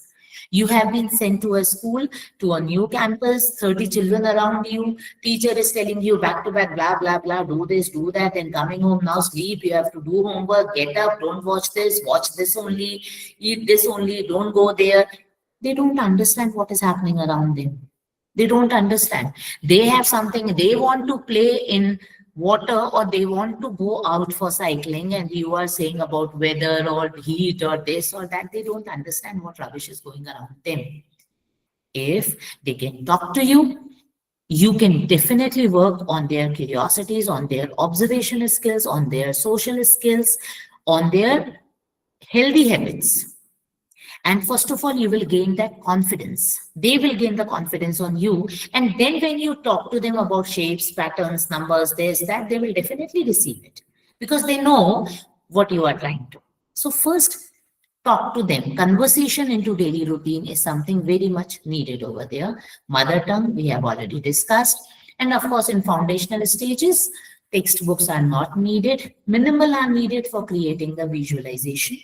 Speaker 2: You have been sent to a school, to a new campus, 30 children around you. Teacher is telling you back to back, blah, blah, blah, do this, do that, and coming home now, sleep, you have to do homework, get up, don't watch this only, eat this only, don't go there. They don't understand what is happening around them. They don't understand. They have something, they want to play in water or they want to go out for cycling, and you are saying about weather or heat or this or that. They don't understand what rubbish is going around them. If they can talk to you, you can definitely work on their curiosities, on their observational skills, on their social skills, on their healthy habits. And first of all, you will gain that confidence. They will gain the confidence on you. And then when you talk to them about shapes, patterns, numbers, this, that, they will definitely receive it because they know what you are trying to. So first, talk to them. Conversation into daily routine is something very much needed over there. Mother tongue, we have already discussed. And of course, in foundational stages, textbooks are not needed. Minimal are needed for creating the visualization.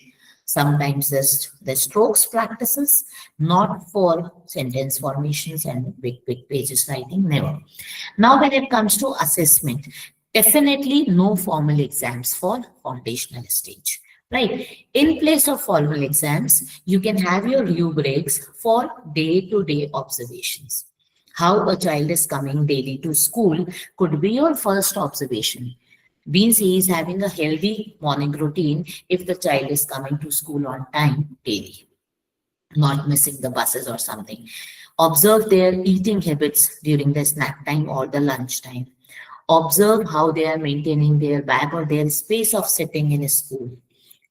Speaker 2: Sometimes the strokes practices, not for sentence formations and big pages writing, never. Now, when it comes to assessment, definitely no formal exams for foundational stage, right? In place of formal exams, you can have your rubrics for day-to-day observations. How a child is coming daily to school could be your first observation. Means he is having a healthy morning routine if the child is coming to school on time daily, not missing the buses or something. Observe their eating habits during the snack time or the lunch time. Observe how they are maintaining their bag or their space of sitting in a school.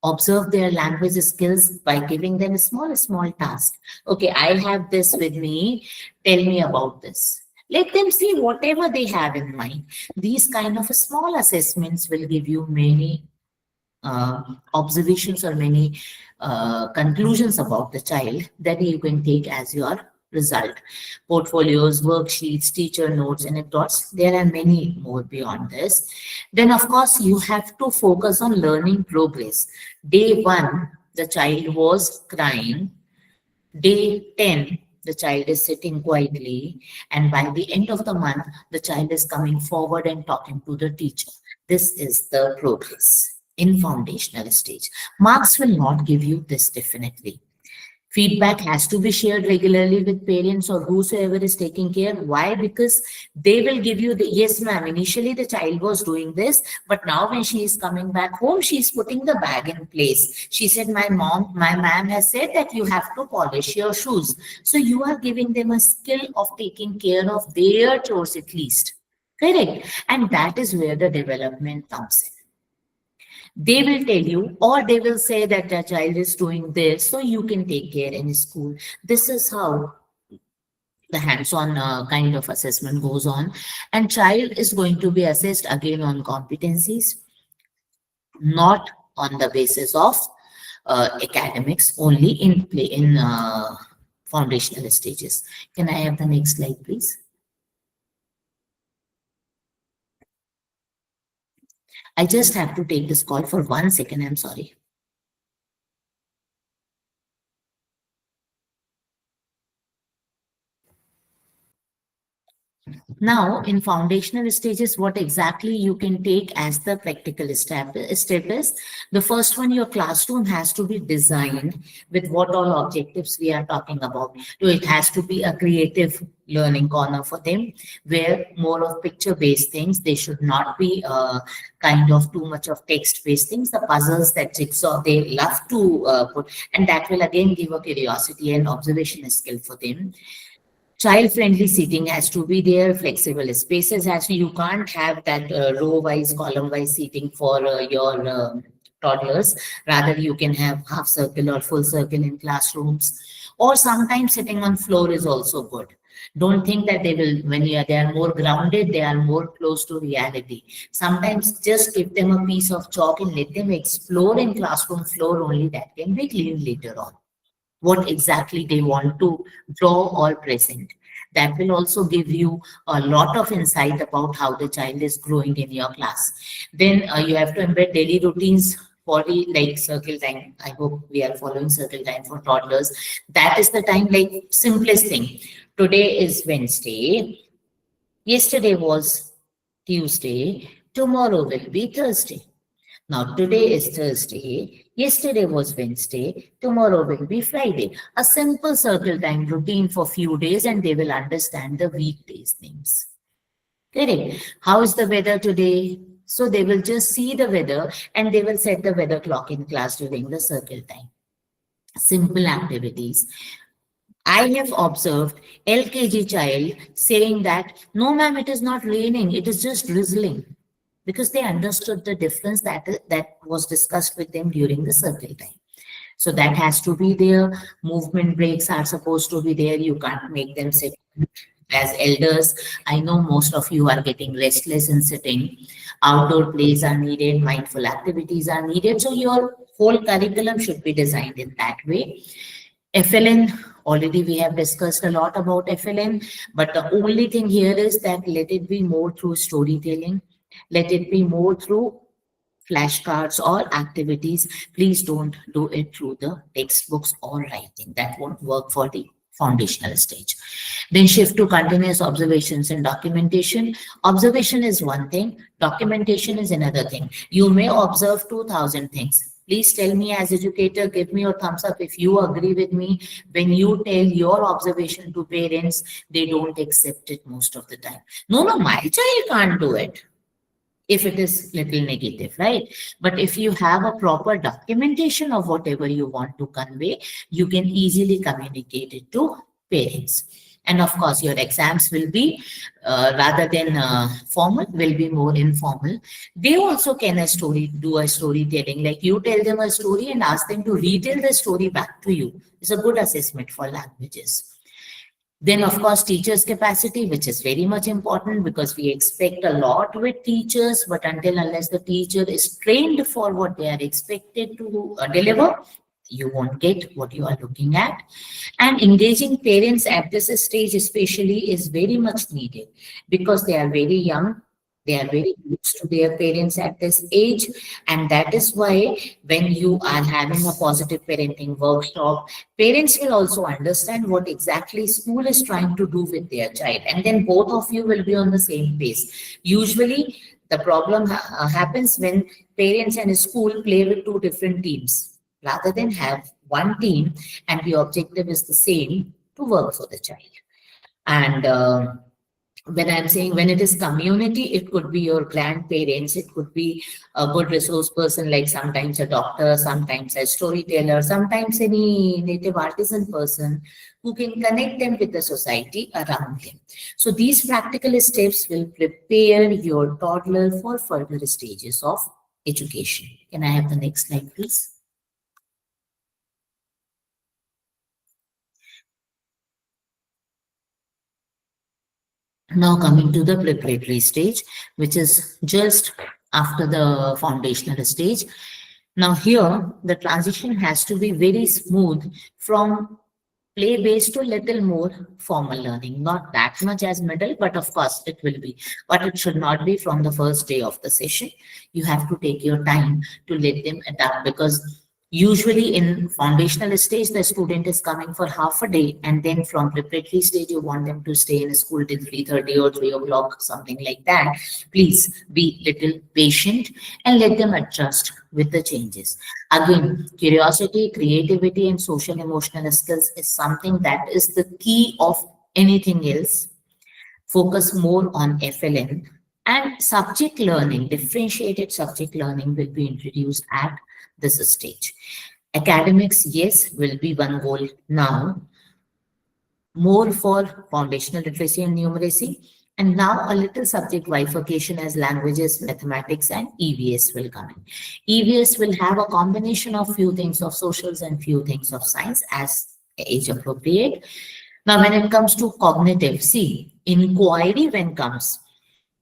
Speaker 2: Observe their language skills by giving them a small task. Okay, I have this with me. Tell me about this. Let them see whatever they have in mind. These kind of small assessments will give you many observations or many conclusions about the child that you can take as your result. Portfolios, worksheets, teacher notes, anecdotes. There are many more beyond this. Then, of course, you have to focus on learning progress. Day 1, the child was crying. Day 10, the child is sitting quietly, and by the end of the month, the child is coming forward and talking to the teacher. This is the progress in foundational stage. Marks will not give you this definitely. Feedback has to be shared regularly with parents or whosoever is taking care. Why? Because they will give you the, yes, ma'am, initially the child was doing this, but now when she is coming back home, she is putting the bag in place. She said, my ma'am has said that you have to polish your shoes. So you are giving them a skill of taking care of their chores at least. Correct. And that is where the development comes in. They will tell you, or they will say that the child is doing this, so you can take care in school. This is how the hands-on kind of assessment goes on. And child is going to be assessed again on competencies, not on the basis of academics, only in foundational stages. Can I have the next slide, please? I just have to take this call for 1 second. I'm sorry. Now, in foundational stages, what exactly you can take as the practical step is, the first one, your classroom has to be designed with what all objectives we are talking about. So it has to be a creative learning corner for them, where more of picture-based things. They should not be kind of too much of text-based things. The puzzles, that jigsaw, they love to put, and that will again give a curiosity and observation skill for them. Child-friendly seating has to be there, flexible spaces you can't have that row-wise, column-wise seating for your toddlers. Rather, you can have half circle or full circle in classrooms, or sometimes sitting on floor is also good. Don't think that they will, when they are more grounded, they are more close to reality. Sometimes just give them a piece of chalk and let them explore in classroom floor only, that can be cleaned later on what exactly they want to draw or present. That will also give you a lot of insight about how the child is growing in your class. Then you have to embed daily routines for the like circle time. I hope we are following circle time for toddlers. That is the time, like simplest thing. Today is Wednesday. Yesterday was Tuesday. Tomorrow will be Thursday. Now, today is Thursday, yesterday was Wednesday, tomorrow will be Friday. A simple circle time routine for few days and they will understand the weekdays names. Correct. How is the weather today? So they will just see the weather and they will set the weather clock in class during the circle time. Simple activities. I have observed LKG child saying that, no ma'am, it is not raining, it is just drizzling, because they understood the difference that was discussed with them during the circle time. So that has to be there. Movement breaks are supposed to be there. You can't make them sit. As elders, I know most of you are getting restless in sitting. Outdoor plays are needed, mindful activities are needed. So your whole curriculum should be designed in that way. FLN, already we have discussed a lot about FLN, but the only thing here is that let it be more through storytelling. Let it be more through flashcards or activities. Please don't do it through the textbooks or writing. That won't work for the foundational stage. Then shift to continuous observations and documentation. Observation is one thing, documentation is another thing. You may observe 2,000 things. Please tell me as educator, give me your thumbs up if you agree with me. When you tell your observation to parents, they don't accept it most of the time. No, my child can't do it. If it is little negative, right? But if you have a proper documentation of whatever you want to convey, you can easily communicate it to parents. And of course, your exams will be, rather than formal, will be more informal. They also can do a storytelling. Like you tell them a story and ask them to retell the story back to you. It's a good assessment for languages. Then, of course, teachers' capacity, which is very much important because we expect a lot with teachers, but unless the teacher is trained for what they are expected to deliver, you won't get what you are looking at. And engaging parents at this stage especially is very much needed because they are very young. They are very used to their parents at this age. And that is why when you are having a positive parenting workshop, parents will also understand what exactly school is trying to do with their child. And then both of you will be on the same pace. Usually, the problem happens when parents and school play with two different teams rather than have one team and the objective is the same to work for the child. And when I'm saying when it is community, it could be your grandparents, it could be a good resource person, like sometimes a doctor, sometimes a storyteller, sometimes any native artisan person who can connect them with the society around them. So these practical steps will prepare your toddler for further stages of education. Can I have the next slide, please? Now coming to the preparatory stage, which is just after the foundational stage. Now here, the transition has to be very smooth from play-based to little more formal learning. Not that much as middle, but of course it will be. But it should not be from the first day of the session. You have to take your time to let them adapt because usually in foundational stage, the student is coming for half a day and then from preparatory stage, you want them to stay in school till 3:30 or 3 o'clock, something like that. Please be little patient and let them adjust with the changes. Again, curiosity, creativity, and social emotional skills is something that is the key of anything else. Focus more on FLN and subject learning, differentiated subject learning will be introduced at this stage. Academics, yes, will be one goal now, more for foundational literacy and numeracy. And now a little subject bifurcation as languages, mathematics, and EVS will come in. EVS will have a combination of few things of socials and few things of science as age appropriate. Now, when it comes to cognitive, see, inquiry when comes.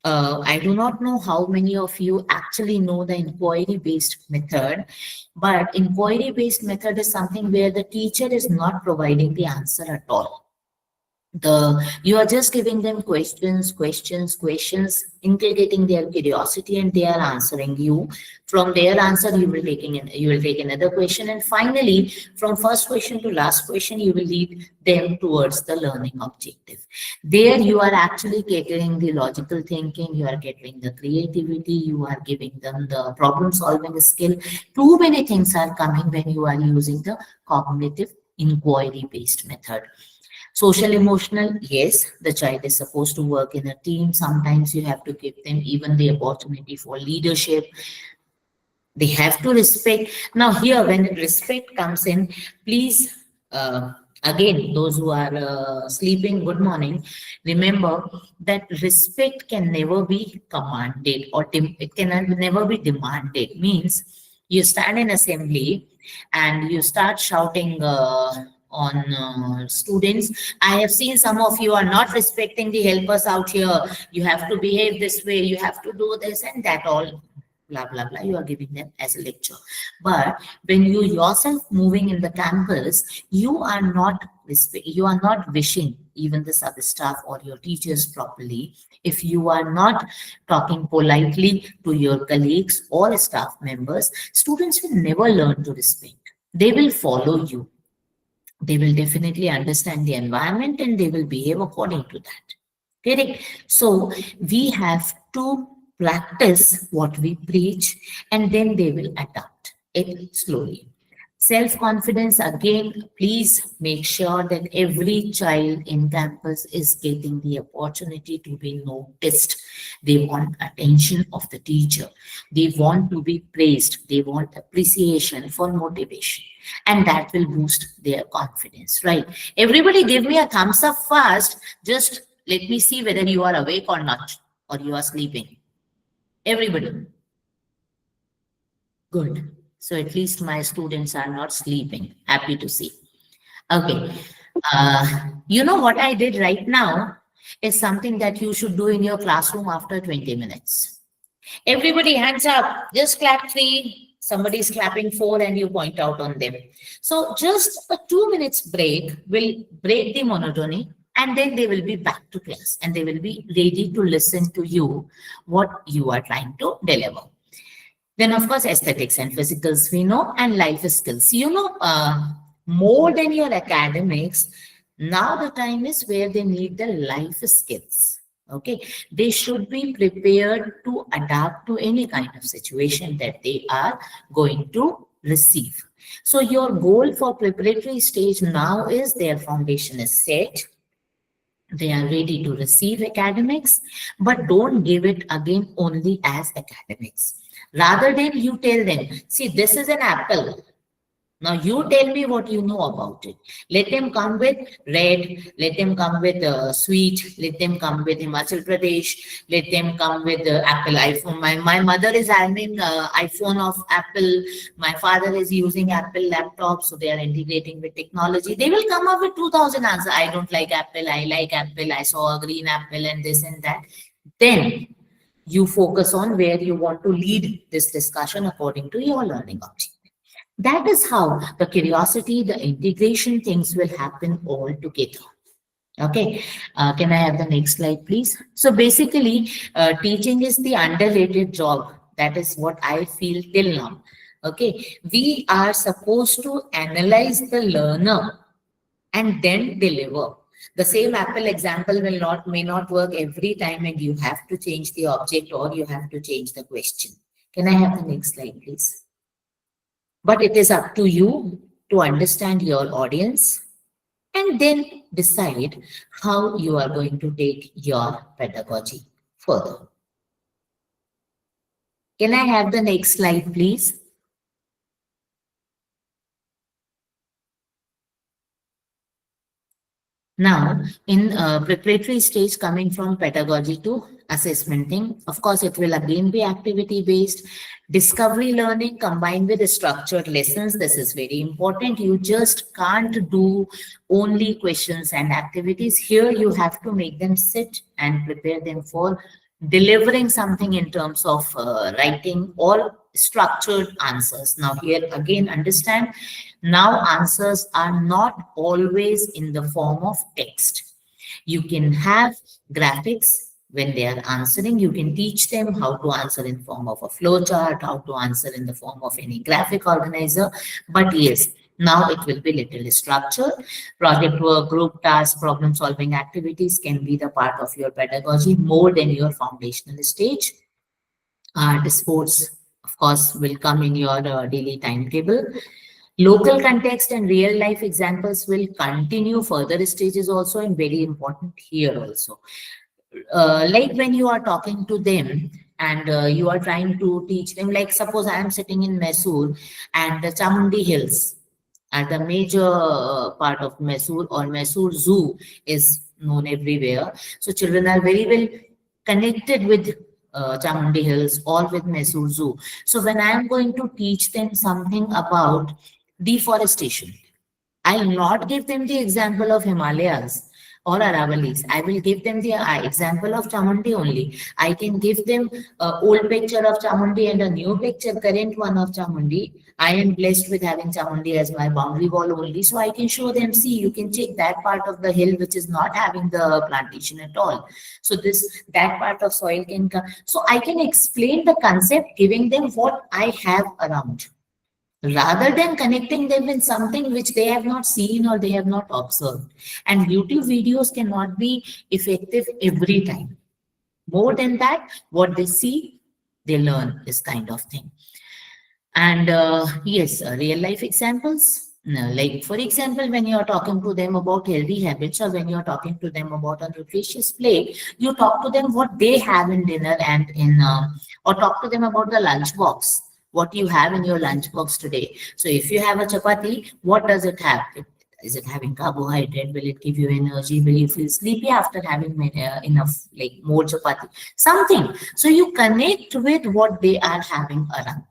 Speaker 2: I do not know how many of you actually know the inquiry-based method, but inquiry-based method is something where the teacher is not providing the answer at all. You are just giving them questions, inculcating their curiosity, and they are answering you. From their answer, you will take another question, and finally, from first question to last question, you will lead them towards the learning objective. There, you are actually catering the logical thinking, you are catering the creativity, you are giving them the problem-solving skill. Too many things are coming when you are using the cognitive inquiry-based method. Social emotional, yes, the child is supposed to work in a team. Sometimes you have to give them even the opportunity for leadership. They have to respect. Now here, when respect comes in, please, again, those who are sleeping, good morning. Remember that respect can never be commanded, or it can never be demanded. Means you stand in assembly and you start shouting on students. I have seen some of you are not respecting the helpers out here. You have to behave this way. You have to do this and that, all blah, blah, blah. You are giving them as a lecture. But when you yourself moving in the campus, you are not wishing even the other staff or your teachers properly. If you are not talking politely to your colleagues or staff members, students will never learn to respect. They will follow you. They will definitely understand the environment and they will behave according to that. Correct? So we have to practice what we preach and then they will adapt it slowly. Self-confidence, again, please make sure that every child in campus is getting the opportunity to be noticed. They want attention of the teacher. They want to be praised. They want appreciation for motivation. And that will boost their confidence, right? Everybody give me a thumbs up fast. Just let me see whether you are awake or not, or you are sleeping. Everybody. Good. So at least my students are not sleeping. Happy to see. Okay. You know what I did right now is something that you should do in your classroom after 20 minutes. Everybody hands up. Just clap 3. Somebody is clapping 4 and you point out on them. So just a 2 minutes break will break the monotony and then they will be back to class and they will be ready to listen to you what you are trying to deliver. Then, of course, aesthetics and physicals we know, and life skills. You know, more than your academics, now the time is where they need the life skills. Okay, they should be prepared to adapt to any kind of situation that they are going to receive. So your goal for preparatory stage now is their foundation is set. They are ready to receive academics, but don't give it again only as academics. Rather than you tell them, see, this is an apple. Now you tell me what you know about it. Let them come with red, let them come with sweet, let them come with Himachal Pradesh, let them come with Apple iPhone. My mother is having iPhone of Apple. My father is using Apple laptop, so they are integrating with technology. They will come up with 2000 answers. I don't like Apple, I like Apple, I saw a green apple and this and that. Then you focus on where you want to lead this discussion according to your learning objective. That is how the curiosity, the integration things will happen all together. Okay, can I have the next slide, please? So basically, teaching is the underrated job. That is what I feel till now. Okay, we are supposed to analyze the learner and then deliver. The same Apple example may not work every time, and you have to change the object or you have to change the question. Can I have the next slide, please? But it is up to you to understand your audience and then decide how you are going to take your pedagogy further. Can I have the next slide, please? Now, in preparatory stage, coming from pedagogy to assessmenting, of course, it will again be activity-based. Discovery learning combined with structured lessons. This is very important. You just can't do only questions and activities. Here, you have to make them sit and prepare them for delivering something in terms of writing or structured answers. Now, here again, understand now answers are not always in the form of text. You can have graphics when they are answering. You can teach them how to answer in form of a flow chart, how to answer in the form of any graphic organizer. But yes, now it will be little structured. Project work, group tasks, problem solving activities can be the part of your pedagogy more than your foundational stage. Art, sports, of course, will come in your daily timetable. Local context and real life examples will continue further stages also, and very important here also. Like when you are talking to them and you are trying to teach them, like suppose I am sitting in Mysore and the Chamundi Hills are the major part of Mysore, or Mysore Zoo is known everywhere. So children are very well connected with Chamundi Hills or with Mysore Zoo. So when I am going to teach them something about deforestation, I'll not give them the example of Himalayas or Aravallis. I will give them the example of Chamundi only. I can give them a old picture of Chamundi and a new picture, current one of Chamundi. I am blessed with having Chamundi as my boundary wall only. So I can show them, see, you can check that part of the hill which is not having the plantation at all. So that part of soil can come. So I can explain the concept, giving them what I have around, rather than connecting them with something which they have not seen or they have not observed. And YouTube videos cannot be effective every time. More than that, what they see, they learn, is kind of thing. And yes, real life examples. Like, for example, when you're talking to them about healthy habits, or when you're talking to them about a nutritious plate, you talk to them what they have in dinner and or talk to them about the lunch box, what you have in your lunch box today. So if you have a chapati, what does it have? Is it having carbohydrate? Will it give you energy? Will you feel sleepy after having enough, like more chapati? Something. So you connect with what they are having around.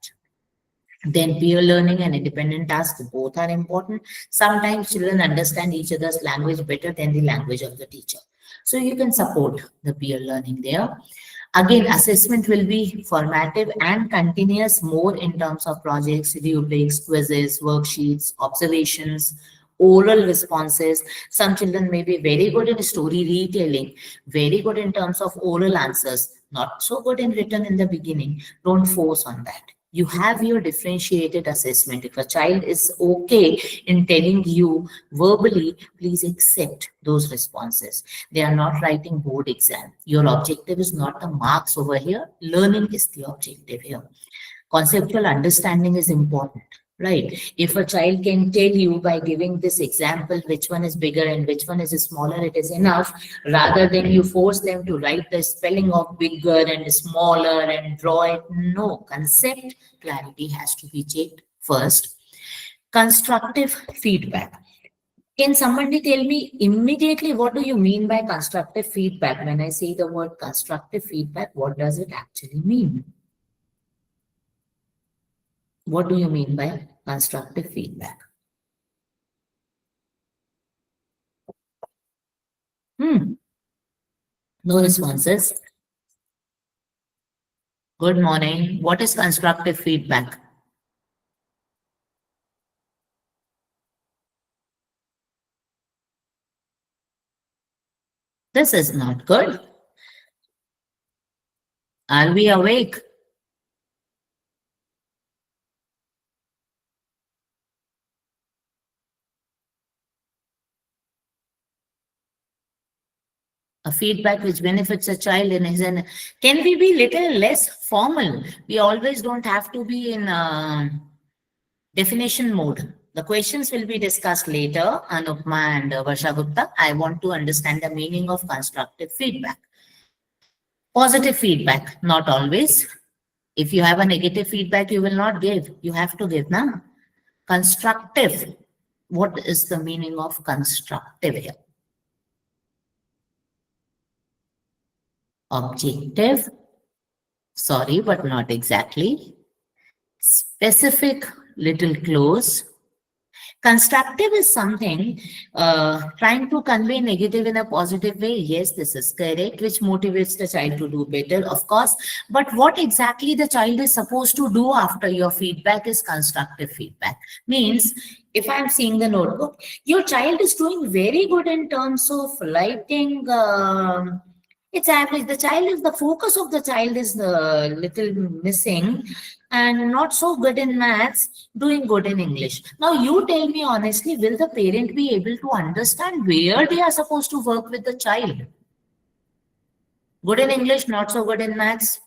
Speaker 2: Then peer learning and independent tasks, both are important. Sometimes children understand each other's language better than the language of the teacher. So you can support the peer learning there. Again, assessment will be formative and continuous, more in terms of projects, rubrics, quizzes, worksheets, observations, oral responses. Some children may be very good in story retelling, very good in terms of oral answers, not so good in written in the beginning. Don't force on that. You have your differentiated assessment. If a child is okay in telling you verbally, please accept those responses. They are not writing board exam. Your objective is not the marks over here. Learning is the objective here. Conceptual understanding is important, right? If a child can tell you by giving this example which one is bigger and which one is smaller, it is enough, rather than you force them to write the spelling of bigger and smaller and draw it. No, concept clarity has to be checked first. Constructive feedback. Can somebody tell me immediately what do you mean by constructive feedback? When I say the word constructive feedback, what does it actually mean? What do you mean by constructive feedback? No responses. Good morning. What is constructive feedback? This is not good. Are we awake? A feedback which benefits a child in his and can we be little less formal? We always don't have to be in definition mode. The questions will be discussed later, Anupma and Varsha Gupta. I want to understand the meaning of constructive feedback. Positive feedback, not always. If you have a negative feedback, you will not give. You have to give now. Constructive. What is the meaning of constructive here? objective, sorry, but not exactly, specific, little close. Constructive is something trying to convey negative in a positive way. Yes, this is correct, which motivates the child to do better, of course. But what exactly the child is supposed to do after your feedback is constructive feedback. Means, if I'm seeing the notebook, your child is doing very good in terms of writing. It's average. The child is the focus of the child is little missing, and not so good in maths, doing good in English. Now, you tell me honestly, will the parent be able to understand where they are supposed to work with the child? Good in English, not so good in maths.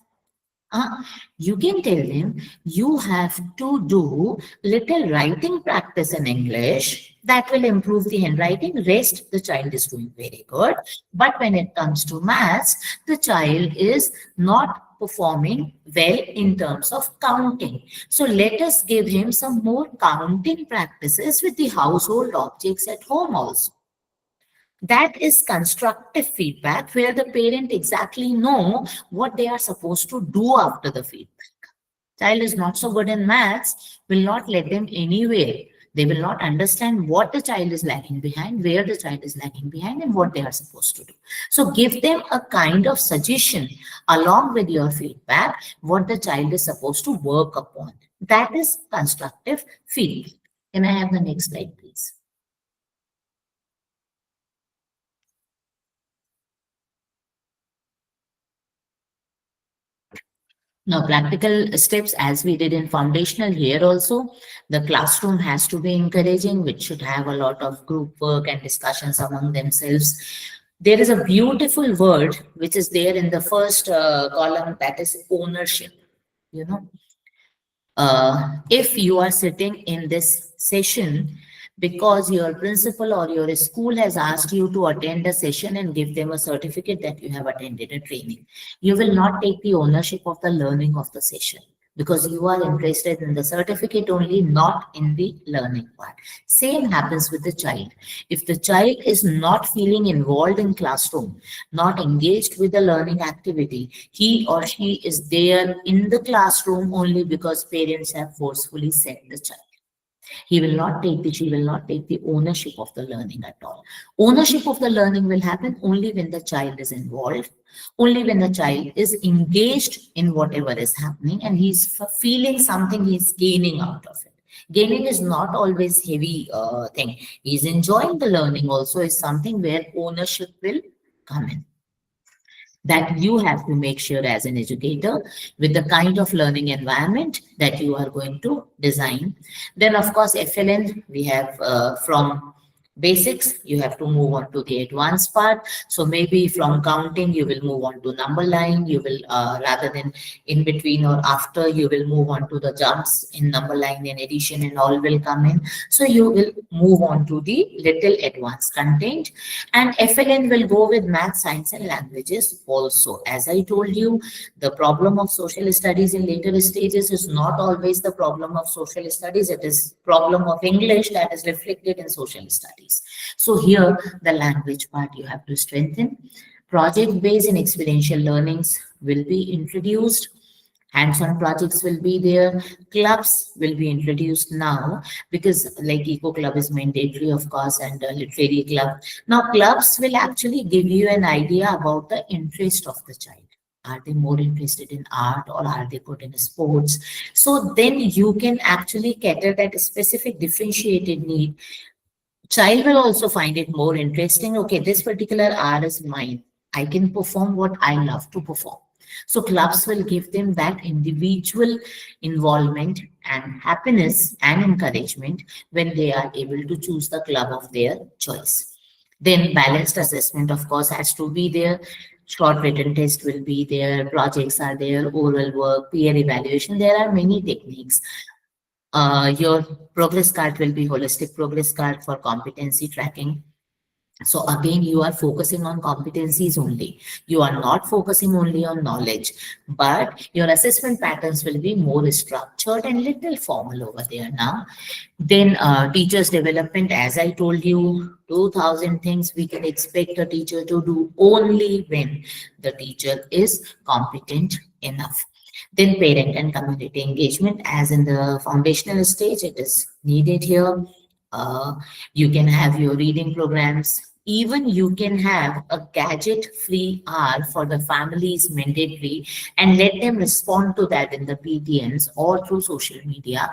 Speaker 2: You can tell them you have to do little writing practice in English. That will improve the handwriting. Rest, the child is doing very good. But when it comes to maths, the child is not performing well in terms of counting. So let us give him some more counting practices with the household objects at home also. That is constructive feedback where the parent exactly know what they are supposed to do after the feedback. Child is not so good in maths, will not let them anywhere. They will not understand what the child is lagging behind, where the child is lagging behind, and what they are supposed to do. So give them a kind of suggestion along with your feedback, what the child is supposed to work upon. That is constructive feedback. Can I have the next slide, please? Now, practical steps, as we did in foundational, here also, the classroom has to be encouraging, which should have a lot of group work and discussions among themselves. There is a beautiful word which is there in the first column, that is ownership. You know, if you are sitting in this session because your principal or your school has asked you to attend a session and give them a certificate that you have attended a training, you will not take the ownership of the learning of the session because you are interested in the certificate only, not in the learning part. Same happens with the child. If the child is not feeling involved in classroom, not engaged with the learning activity, he or she is there in the classroom only because parents have forcefully sent the child. She will not take the ownership of the learning at all. Ownership of the learning will happen only when the child is involved, only when the child is engaged in whatever is happening and he's feeling something he's gaining out of it. Gaining is not always heavy thing. He's enjoying the learning also is something where ownership will come in. That you have to make sure as an educator with the kind of learning environment that you are going to design. Then, of course, FLN, we have from basics, you have to move on to the advanced part. So maybe from counting, you will move on to number line. You will, rather than in between or after, you will move on to the jumps in number line and addition and all will come in. So you will move on to the little advanced content. And FLN will go with math, science, and languages also. As I told you, the problem of social studies in later stages is not always the problem of social studies. It is problem of English that is reflected in social studies. So here, the language part you have to strengthen. Project-based and experiential learnings will be introduced. Hands-on projects will be there. Clubs will be introduced now because like Eco Club is mandatory, of course, and Literary Club. Now, clubs will actually give you an idea about the interest of the child. Are they more interested in art or are they good in sports? So then you can actually cater that specific differentiated need. Child will also find it more interesting. Okay, this particular art is mine. I can perform what I love to perform. So clubs will give them that individual involvement and happiness and encouragement when they are able to choose the club of their choice. Then balanced assessment, of course, has to be there. Short written test will be there. Projects are there. Oral work, peer evaluation. There are many techniques. Your progress card will be holistic progress card for competency tracking. So again, you are focusing on competencies only. You are not focusing only on knowledge, but your assessment patterns will be more structured and little formal over there now. Then teachers development, as I told you, 2000 things we can expect a teacher to do only when the teacher is competent enough. Then parent and community engagement, as in the foundational stage, it is needed here. Uh, you can have your reading programs. Even you can have a gadget-free hour for the families mandatory and let them respond to that in the PTMs or through social media.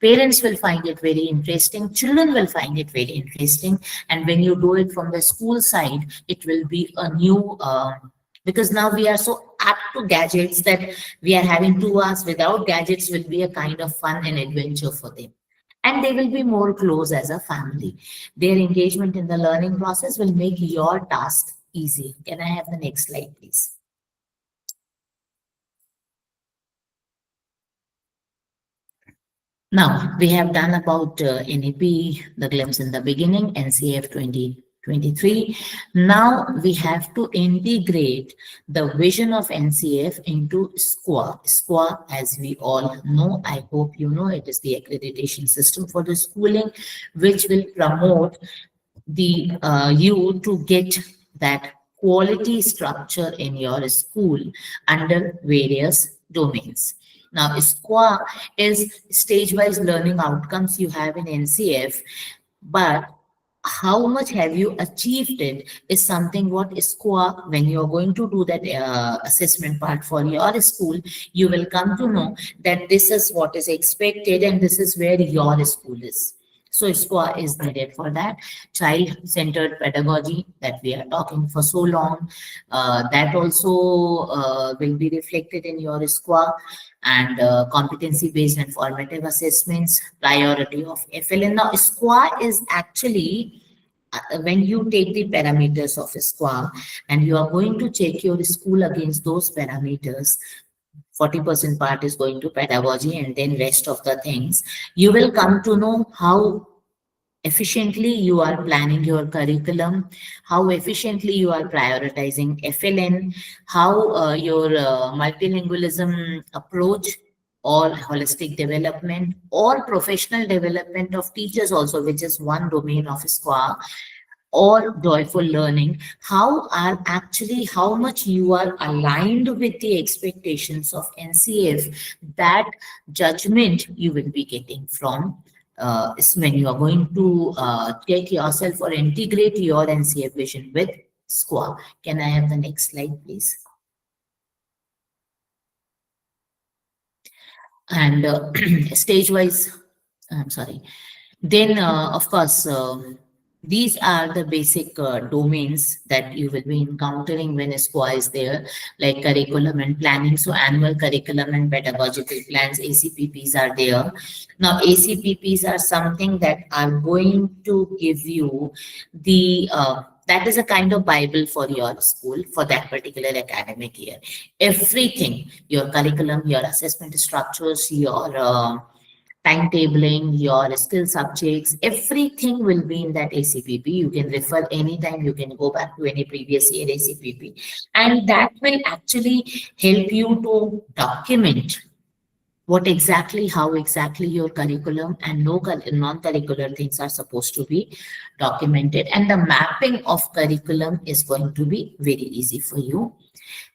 Speaker 2: Parents will find it very interesting. Children will find it very interesting. And when you do it from the school side, it will be a new, because now we are so apt to gadgets that we are having 2 hours without gadgets will be a kind of fun and adventure for them. And they will be more close as a family. Their engagement in the learning process will make your task easy. Can I have the next slide, please? Now, we have done about NEP, the glimpse in the beginning, NCF 2023. Now, we have to integrate the vision of NCF into SQAAF. SQAAF, as we all know, I hope you know, it is the accreditation system for the schooling, which will promote the you to get that quality structure in your school under various domains. Now, SQA is stage-wise learning outcomes you have in NCF, but how much have you achieved it is something what SQA, when you're going to do that assessment part for your school, you will come to know that this is what is expected and this is where your school is. So SQA is needed for that. Child-centered pedagogy that we are talking for so long, that also will be reflected in your SQA, and competency-based and formative assessments, priority of FLN. Now, SQA is actually when you take the parameters of SQA and you are going to check your school against those parameters, 40% part is going to pedagogy and then rest of the things, you will come to know how efficiently you are planning your curriculum, how efficiently you are prioritizing FLN, how your multilingualism approach or holistic development or professional development of teachers also, which is one domain of SQA, or joyful learning, how much you are aligned with the expectations of NCF, that judgment you will be getting from is when you are going to take yourself or integrate your NCF vision with SQA. Can I have the next slide, please? And stage-wise, I'm sorry. Then, of course, these are the basic domains that you will be encountering when SQA is there, like curriculum and planning. So annual curriculum and pedagogical plans, ACPPs are there. Now, ACPPs are something that are going to give you the, that is a kind of Bible for your school for that particular academic year. Everything, your curriculum, your assessment structures, your timetabling, your skill subjects, everything will be in that ACPP. You can refer anytime, you can go back to any previous year ACPP, and that will actually help you to document how exactly your curriculum and non-curricular things are supposed to be documented. And the mapping of curriculum is going to be very easy for you.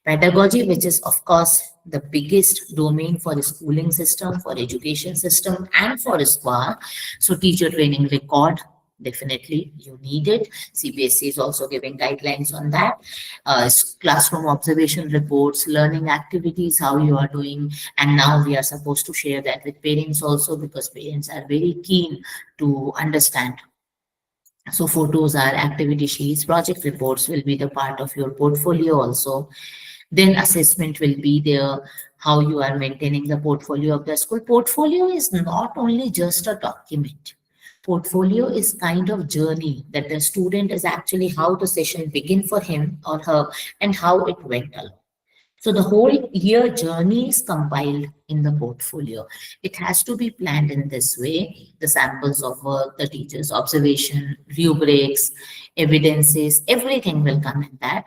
Speaker 2: Pedagogy, which is of course the biggest domain for the schooling system, for education system, and for SQA. So teacher training record, definitely you need it. CBSE is also giving guidelines on that. Classroom observation reports, learning activities, how you are doing. And now we are supposed to share that with parents also, because parents are very keen to understand. So photos are activity sheets, project reports will be the part of your portfolio also. Then assessment will be there, how you are maintaining the portfolio of the school. Portfolio is not only just a document. Portfolio is kind of journey that the student is actually how the session begin for him or her and how it went along. So the whole year journey is compiled in the portfolio. It has to be planned in this way. The samples of work, the teacher's observation, rubrics, evidences, everything will come in that.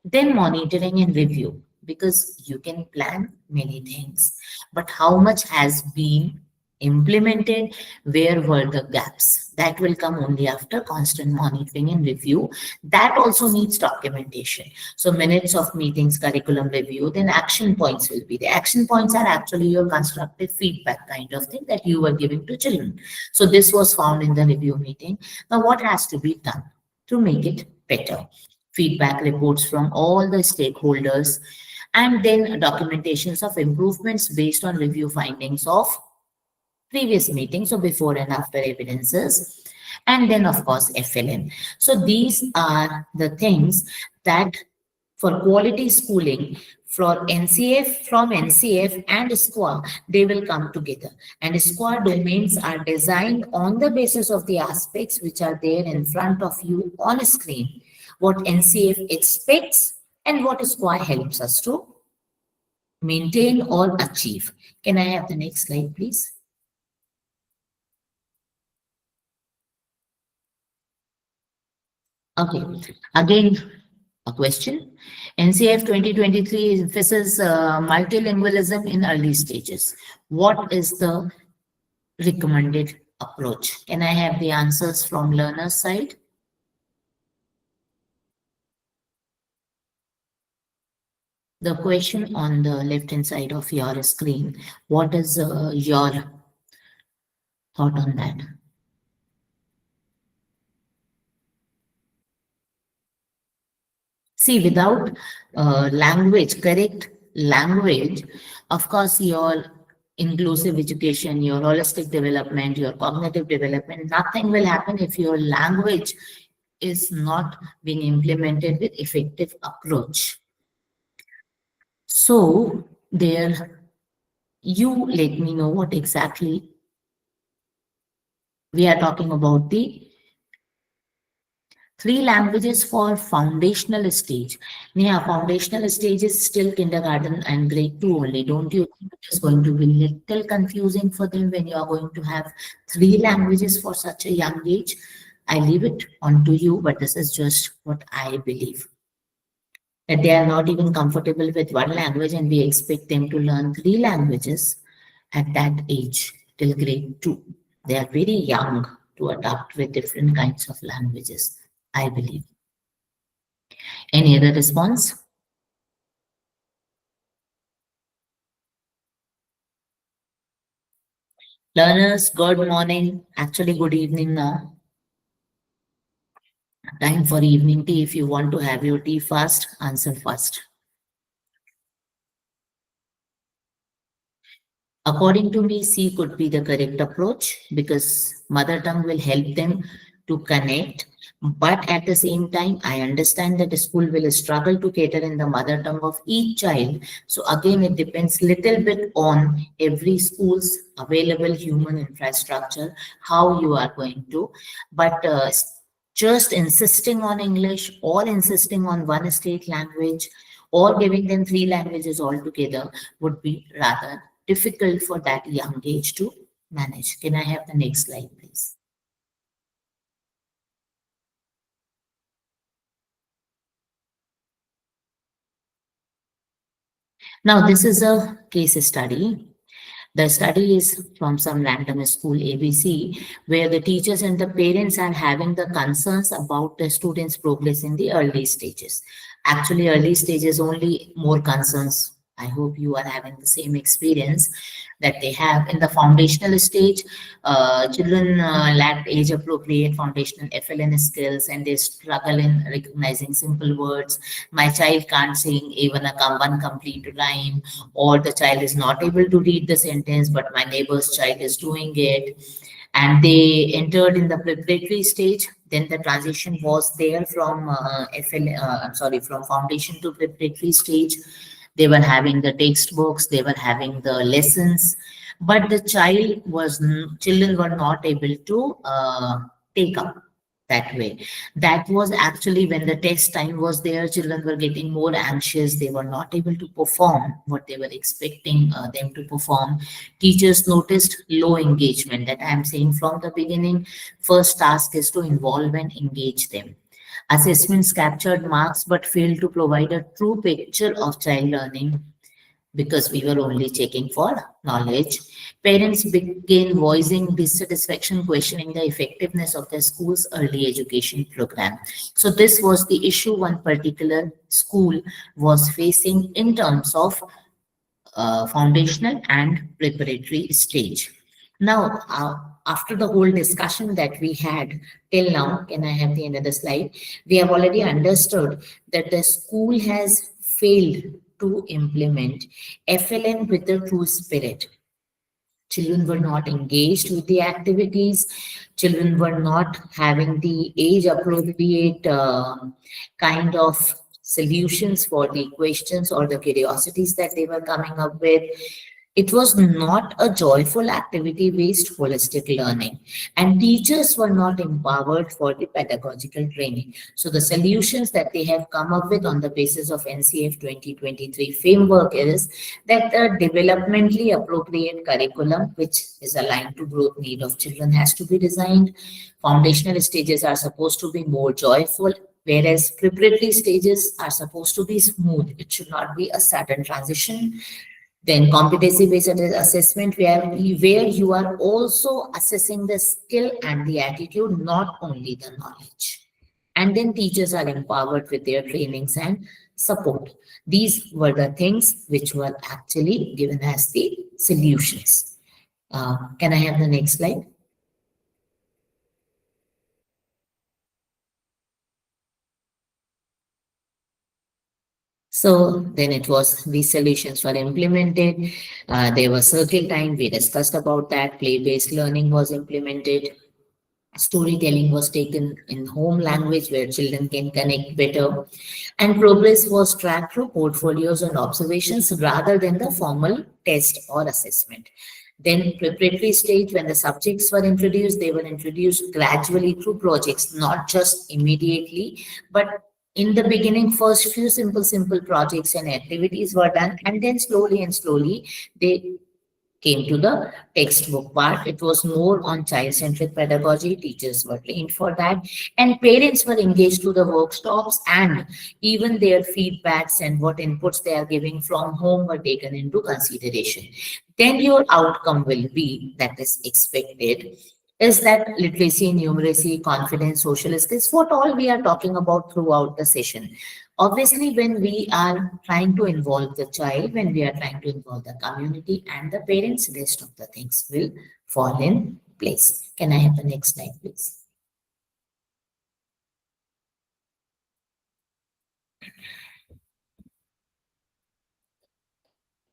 Speaker 2: Then monitoring and review, because you can plan many things, but how much has been implemented, where were the gaps? That will come only after constant monitoring and review. That also needs documentation. So minutes of meetings, curriculum review, then action points will be. The action points are actually your constructive feedback kind of thing that you were giving to children. So this was found in the review meeting. Now what has to be done to make it better? Feedback reports from all the stakeholders, and then documentations of improvements based on review findings of previous meetings, so before and after evidences, and then of course FLN. So these are the things that for quality schooling for NCF, from NCF and SQAAF, they will come together. And SQAAF domains are designed on the basis of the aspects which are there in front of you on a screen, what NCF expects and what SQAAF helps us to maintain or achieve. Can I have the next slide, please? Okay, again, a question. NCF 2023 emphasizes multilingualism in early stages. What is the recommended approach? Can I have the answers from learner's side? The question on the left-hand side of your screen, what is your thought on that? See, without language, correct language, of course, your inclusive education, your holistic development, your cognitive development, nothing will happen if your language is not being implemented with effective approach. So there, you let me know what exactly we are talking about. The 3 languages for foundational stage. Yeah, foundational stage is still kindergarten and grade 2 only. Don't you think it is going to be little confusing for them when you are going to have 3 languages for such a young age? I leave it on to you, but this is just what I believe. That they are not even comfortable with one language and we expect them to learn 3 languages at that age till grade 2. They are very young to adapt with different kinds of languages, I believe. Any other response? Learners, good morning. Actually, good evening now. Time for evening tea. If you want to have your tea fast, answer first. According to me, C could be the correct approach because mother tongue will help them to connect. But at the same time, I understand that the school will struggle to cater in the mother tongue of each child. So again, it depends little bit on every school's available human infrastructure, how you are going to. But just insisting on English or insisting on one state language or giving them 3 languages altogether would be rather difficult for that young age to manage. Can I have the next slide, please? Now, this is a case study. The study is from some random school ABC, where the teachers and the parents are having the concerns about the students' progress in the early stages. Actually, early stages only more concerns. I hope you are having the same experience that they have in the foundational stage. Children lack age-appropriate foundational FLN skills and they struggle in recognizing simple words. My child can't sing even one complete rhyme, or the child is not able to read the sentence, but my neighbor's child is doing it. And they entered in the preparatory stage. Then the transition was there from from foundation to preparatory stage. They were having the textbooks, they were having the lessons, but the children were not able to take up. that way. That was actually when the test time was there, children were getting more anxious. They were not able to perform what they were expecting them to perform. Teachers noticed low engagement. That I am saying from the beginning, first task is to involve and engage them. Assessments captured marks but failed to provide a true picture of child learning because we were only checking for knowledge. Parents began voicing dissatisfaction, questioning the effectiveness of the school's early education program. So this was the issue one particular school was facing in terms of foundational and preparatory stage. Now, after the whole discussion that we had till now, can I have the another slide? We have already understood that the school has failed to implement FLN with the true spirit. Children were not engaged with the activities. Children were not having the age appropriate kind of solutions for the questions or the curiosities that they were coming up with. It was not a joyful activity based holistic learning, and teachers were not empowered for the pedagogical training. So, the solutions that they have come up with on the basis of NCF 2023 framework is that the developmentally appropriate curriculum, which is aligned to growth need of children, has to be designed. Foundational stages are supposed to be more joyful, whereas preparatory stages are supposed to be smooth. It should not be a sudden transition. Then competency-based assessment, where you are also assessing the skill and the attitude, not only the knowledge. And then teachers are empowered with their trainings and support. These were the things which were actually given as the solutions. Can I have the next slide? So then it was these solutions were implemented. There was circle time. We discussed about that. Play-based learning was implemented. Storytelling was taken in home language where children can connect better. And progress was tracked through portfolios and observations rather than the formal test or assessment. Then preparatory stage, when the subjects were introduced, they were introduced gradually through projects, not just immediately, but in the beginning, first few simple projects and activities were done, and then slowly and slowly they came to the textbook part. It was more on child-centric pedagogy. Teachers were trained for that, and parents were engaged to the workshops, and even their feedbacks and what inputs they are giving from home were taken into consideration. Then your outcome will be, that is expected, is that literacy, numeracy, confidence, social skills, what all we are talking about throughout the session. Obviously, when we are trying to involve the child, when we are trying to involve the community and the parents, rest of the things will fall in place. Can I have the next slide, please?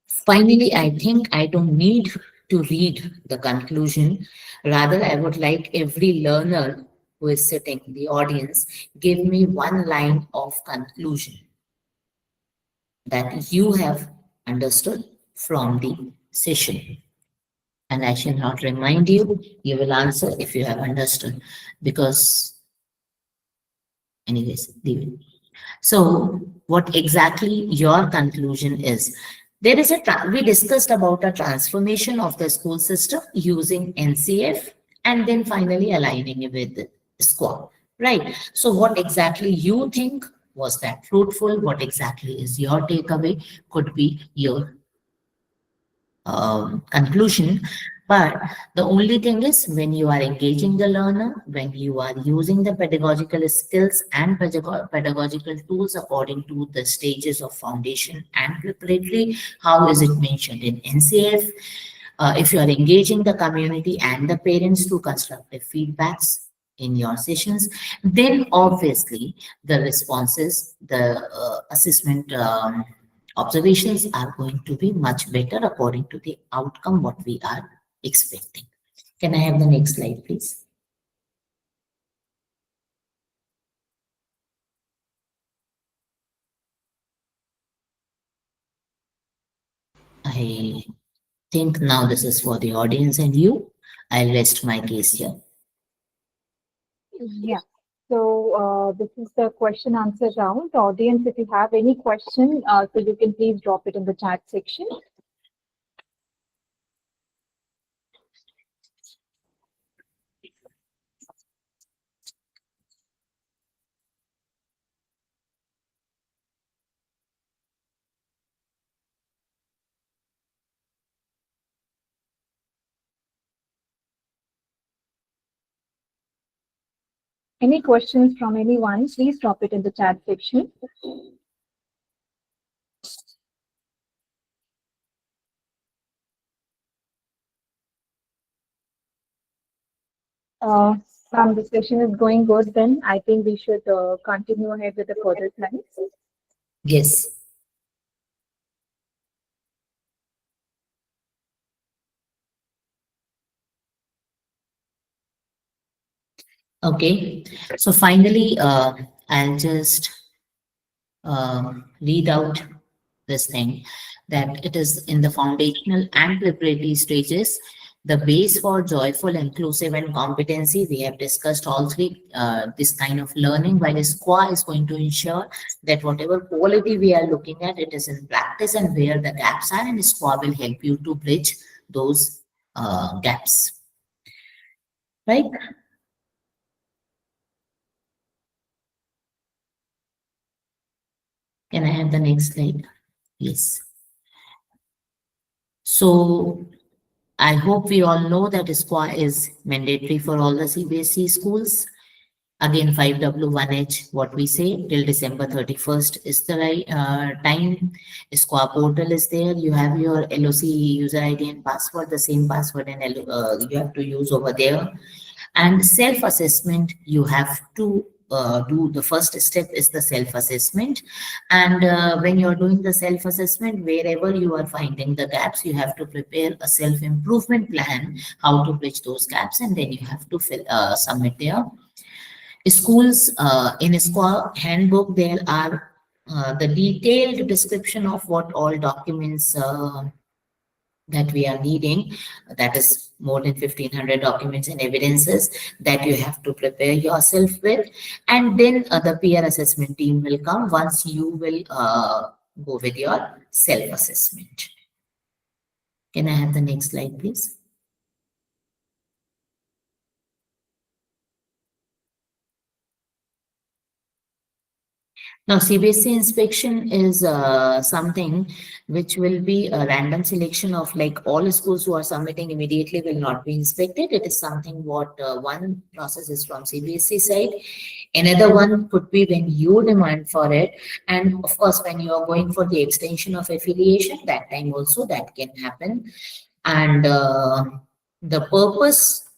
Speaker 2: Finally, I think I don't need to read the conclusion. Rather, I would like every learner who is sitting in the audience, give me one line of conclusion that you have understood from the session. And I shall not remind you, you will answer if you have understood, because anyways, leave it. So what exactly your conclusion is? There is we discussed about a transformation of the school system using NCF and then finally aligning it with SQAAF, right? So what exactly you think, was that fruitful? What exactly is your takeaway? Could be your conclusion. But the only thing is, when you are engaging the learner, when you are using the pedagogical skills and pedagogical tools according to the stages of foundation and preparatory, how is it mentioned in NCF? If you are engaging the community and the parents through constructive feedbacks in your sessions, then obviously the responses, the assessment observations are going to be much better according to the outcome what we are expecting. Can I have the next slide, please? I think now this is for the audience and you. I'll rest my case here.
Speaker 1: Yeah. This is the question answer round. Audience, if you have any question, so you can please drop it in the chat section. Any questions from anyone, please drop it in the chat section. The session is going good then. I think we should continue ahead with the further slides.
Speaker 2: Yes. Okay. So finally, I'll just read out this thing, that it is in the foundational and preparatory stages, the base for joyful, inclusive, and competency. We have discussed all three, this kind of learning, while SQAAF is going to ensure that whatever quality we are looking at, it is in practice and where the gaps are, and SQAAF will help you to bridge those gaps. Right? Can I have the next slide? Yes. So I hope we all know that SQAAF is mandatory for all the CBSE schools. Again, 5W1H, what we say, till December 31st is the time. SQAAF portal is there. You have your LOC user ID and password, the same password and you have to use over there. And self-assessment, you have to do. The first step is the self-assessment. And when you're doing the self-assessment, wherever you are finding the gaps, you have to prepare a self-improvement plan, how to bridge those gaps, and then you have to submit there. Schools in SQAAF handbook, there are the detailed description of what all documents that we are needing. That is more than 1,500 documents and evidences that you have to prepare yourself with. And then the peer assessment team will come once you will go with your self-assessment. Can I have the next slide, please? Now, CBSE inspection is something which will be a random selection of, like, all schools who are submitting immediately will not be inspected. It is something what one process is from CBSE side. Another one could be when you demand for it. And of course, when you are going for the extension of affiliation, that time also that can happen. And the purpose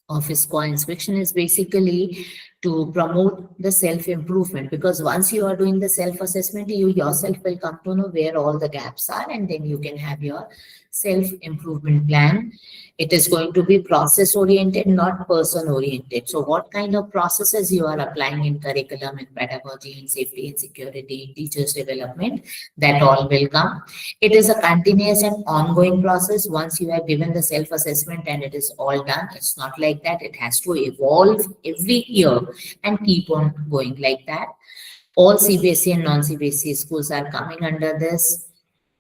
Speaker 2: of SQAAF inspection is basically to promote the self-improvement, because once you are doing the self-assessment, you yourself will come to know where all the gaps are, and then you can have your self-improvement plan. It is going to be process-oriented, not person-oriented. So what kind of processes you are applying in curriculum and pedagogy and safety and security, teachers development, that all will come. It is a continuous and ongoing process. Once you have given the self-assessment and it is all done, it's not like that. It has to evolve every year and keep on going like that. All CBSE and non-CBSE schools are coming under this,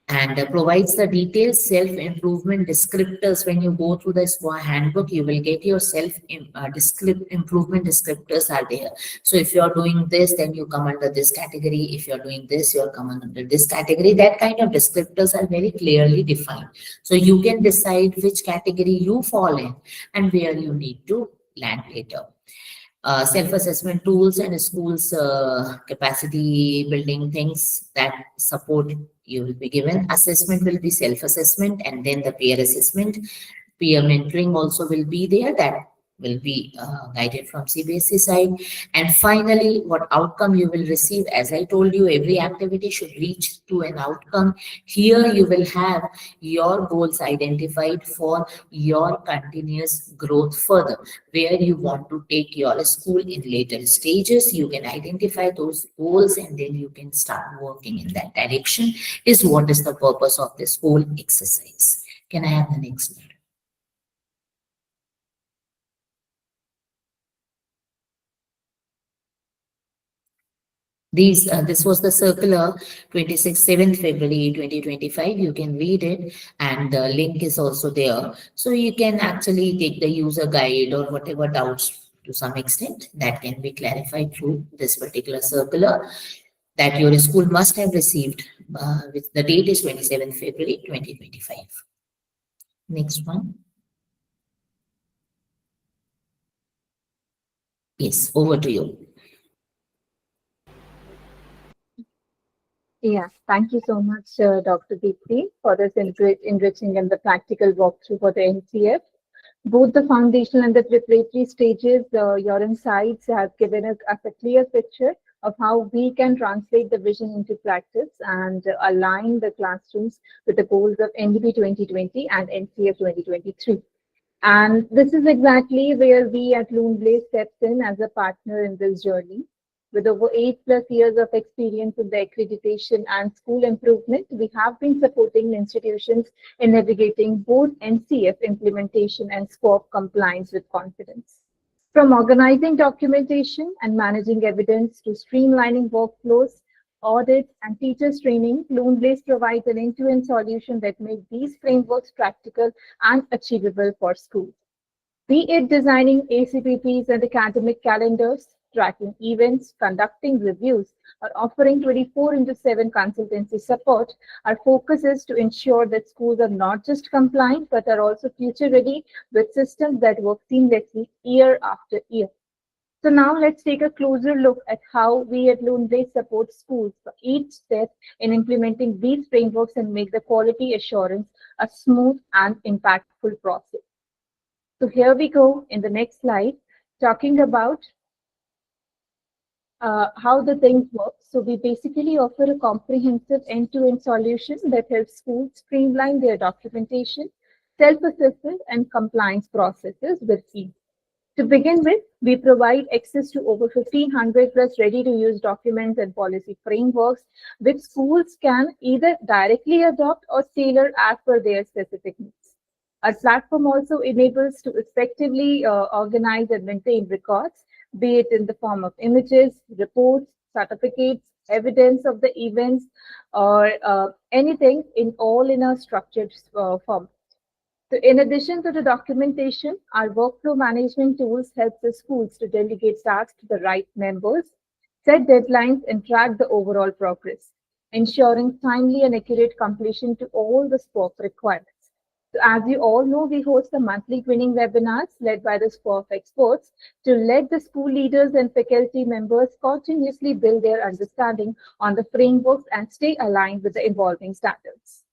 Speaker 2: and provides the detailed self-improvement descriptors. When you go through the SQAAF handbook, you will get your self-improvement descriptors are there. So if you're doing this, then you come under this category. If you're doing this, you're coming under this category. That kind of descriptors are very clearly defined. So you can decide which category you fall in and where you need to land later. Self-assessment tools and schools capacity building things that support you will be given. Assessment will be self-assessment, and then the peer assessment. Peer mentoring also will be there, that will be guided from CBSE side. And finally, what outcome you will receive. As I told you, every activity should reach to an outcome. Here you will have your goals identified for your continuous growth further, where you want to take your school in later stages. You can identify those goals and then you can start working in that direction, is what is the purpose of this whole exercise. Can I have the next slide? This was the circular 7th February 2025. You can read it, and the link is also there. So you can actually take the user guide or whatever doubts to some extent that can be clarified through this particular circular that your school must have received. With the date is 27th February 2025. Next one. Yes, over to you.
Speaker 1: Yeah, thank you so much, Dr. Deepti, for this enriching and the practical walkthrough for the NCF. Both the foundational and the preparatory stages, your insights have given us a clear picture of how we can translate the vision into practice and align the classrooms with the goals of NDP 2020 and NCF 2023. And this is exactly where we at Luneblaze steps in as a partner in this journey. With over 8+ years of experience in the accreditation and school improvement, we have been supporting institutions in navigating both NCF implementation and SQAAF compliance with confidence. From organizing documentation and managing evidence to streamlining workflows, audits, and teachers training, Luneblaze provides an end-to-end solution that makes these frameworks practical and achievable for schools. Be it designing ACPPs and academic calendars, tracking events, conducting reviews, or offering 24/7 consultancy support, our focus is to ensure that schools are not just compliant, but are also future ready with systems that work seamlessly year after year. So now let's take a closer look at how we at Luneblaze support schools for each step in implementing these frameworks and make the quality assurance a smooth and impactful process. So here we go in the next slide, talking about how the things work. So we basically offer a comprehensive end-to-end solution that helps schools streamline their documentation, self-assessment, and compliance processes with ease. To begin with, we provide access to over 1,500+ ready-to-use documents and policy frameworks, which schools can either directly adopt or tailor as per their specific needs. Our platform also enables to effectively organize and maintain records, be it in the form of images, reports, certificates, evidence of the events, or anything in a structured form. So in addition to the documentation, our workflow management tools help the schools to delegate tasks to the right members, set deadlines, and track the overall progress, ensuring timely and accurate completion to all the SQAAF requirements. So as you all know, we host the monthly twinning webinars led by the SQAAF experts to let the school leaders and faculty members continuously build their understanding on the frameworks and stay aligned with the evolving standards.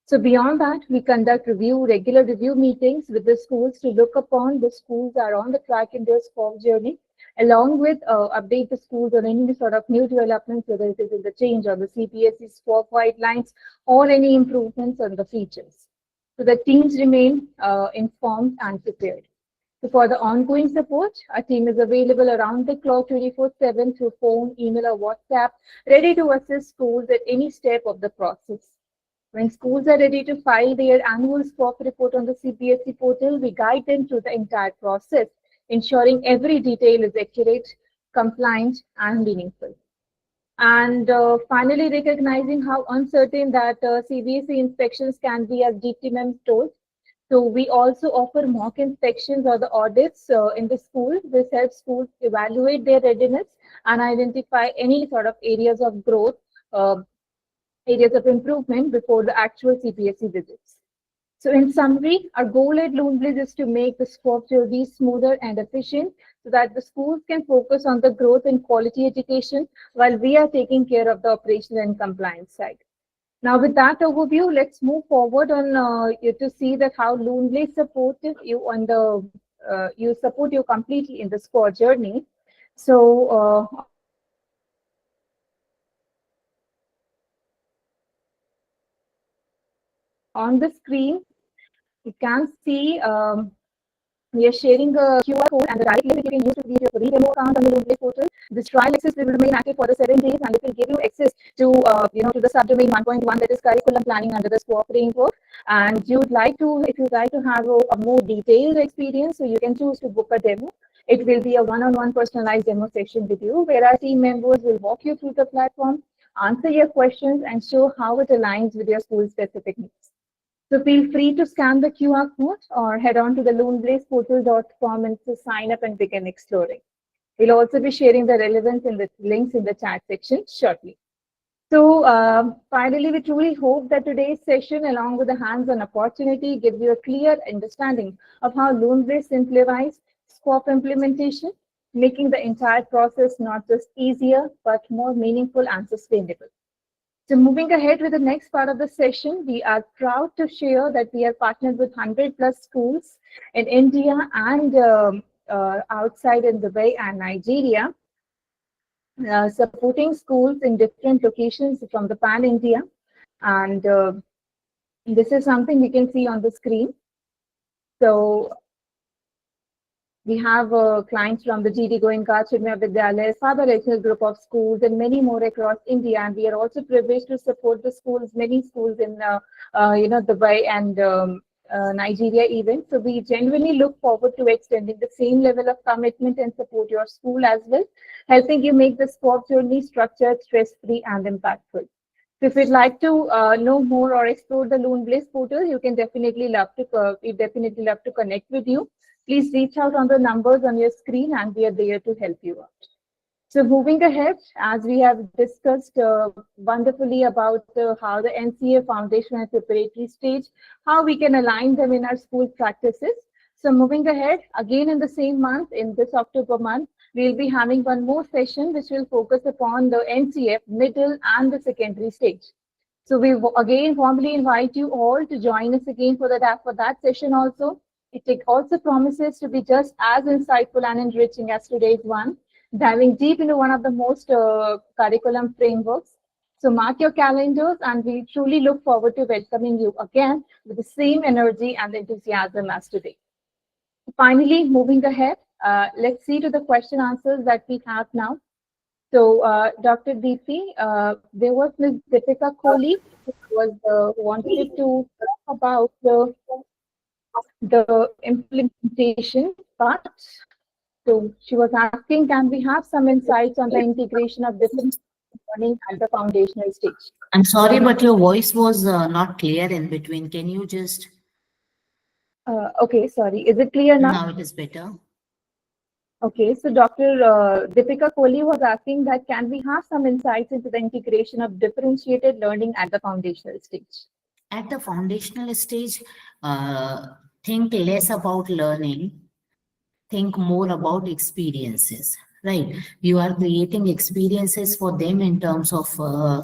Speaker 1: So beyond that, we conduct regular review meetings with the schools to look upon the schools are on the track in their SQAAF journey, along with update the schools on any sort of new developments, whether it is in the change of the CBSE SQAAF guidelines or any improvements on the features. So the teams remain informed and prepared. So for the ongoing support, our team is available around the clock 24/7 through phone, email, or WhatsApp, ready to assist schools at any step of the process. When schools are ready to file their annual SQAAF report on the CBSE portal, we guide them through the entire process, ensuring every detail is accurate, compliant, and meaningful. And finally, recognizing how uncertain that CBSE inspections can be, as Deepti ma'am told. So we also offer mock inspections or the audits in the school. This helps schools evaluate their readiness and identify any sort of areas of growth, areas of improvement before the actual CBSE visits. So in summary, our goal at Luneblaze is to make the SQAAF journey smoother and efficient so that the schools can focus on the growth and quality education while we are taking care of the operational and compliance side. Now with that overview, let's move forward on to see that how Luneblaze supported you on the you support you completely in the SQAAF journey. So on the screen, you can see we are sharing a QR code and the direct link you can use to create your free demo account on the Luneblaze portal. This trial access will remain active for the 7 days, and it will give you access to to the subdomain 1.1, that is curriculum planning under the SQAAF framework. And if you'd like to have a more detailed experience, so you can choose to book a demo. It will be a one-on-one personalized demo session with you, where our team members will walk you through the platform, answer your questions, and show how it aligns with your school-specific needs. So feel free to scan the QR code or head on to the luneblazeportal.com and to sign up and begin exploring. We'll also be sharing the relevance in the links in the chat section shortly. So finally, we truly hope that today's session, along with the hands-on opportunity, gives you a clear understanding of how Luneblaze simplifies SQAAF implementation, making the entire process not just easier, but more meaningful and sustainable. So moving ahead with the next part of the session, we are proud to share that we are partnered with 100 plus schools in India and outside in Dubai and Nigeria, supporting schools in different locations from the pan-India. And this is something we can see on the screen. So we have clients from the GD Goenka, Chinmaya Vidyalaya, Father Regional Group of Schools, and many more across India. And we are also privileged to support the schools, many schools in Dubai and Nigeria even. So we genuinely look forward to extending the same level of commitment and support your school as well, helping you make the SQAAF journey structured, stress-free, and impactful. So if you'd like to know more or explore the Luneblaze portal, you can definitely love to connect with you. Please reach out on the numbers on your screen and we are there to help you out. So moving ahead, as we have discussed wonderfully about how the NCF Foundational and Preparatory Stage, how we can align them in our school practices. So moving ahead, again in the same month, in this October month, we'll be having one more session which will focus upon the NCF, middle and the secondary stage. So we again warmly invite you all to join us again for that session also. It also promises to be just as insightful and enriching as today's one, diving deep into one of the most curriculum frameworks. So mark your calendars and we truly look forward to welcoming you again with the same energy and enthusiasm as today. Finally, moving ahead, let's see to the question answers that we have now. So Dr. DP, there was Ms. Deepika Kohli who wanted to talk about the implementation part. So she was asking, can we have some insights on the integration of different learning at the foundational stage?
Speaker 2: I'm sorry, but your voice was not clear in between. Can you just...
Speaker 1: Okay, sorry. Is it clear now?
Speaker 2: Now it is better.
Speaker 1: Okay, so Dr. Deepika Kohli was asking that can we have some insights into the integration of differentiated learning at the foundational stage?
Speaker 2: At the foundational stage, think less about learning, think more about experiences, right? You are creating experiences for them in terms of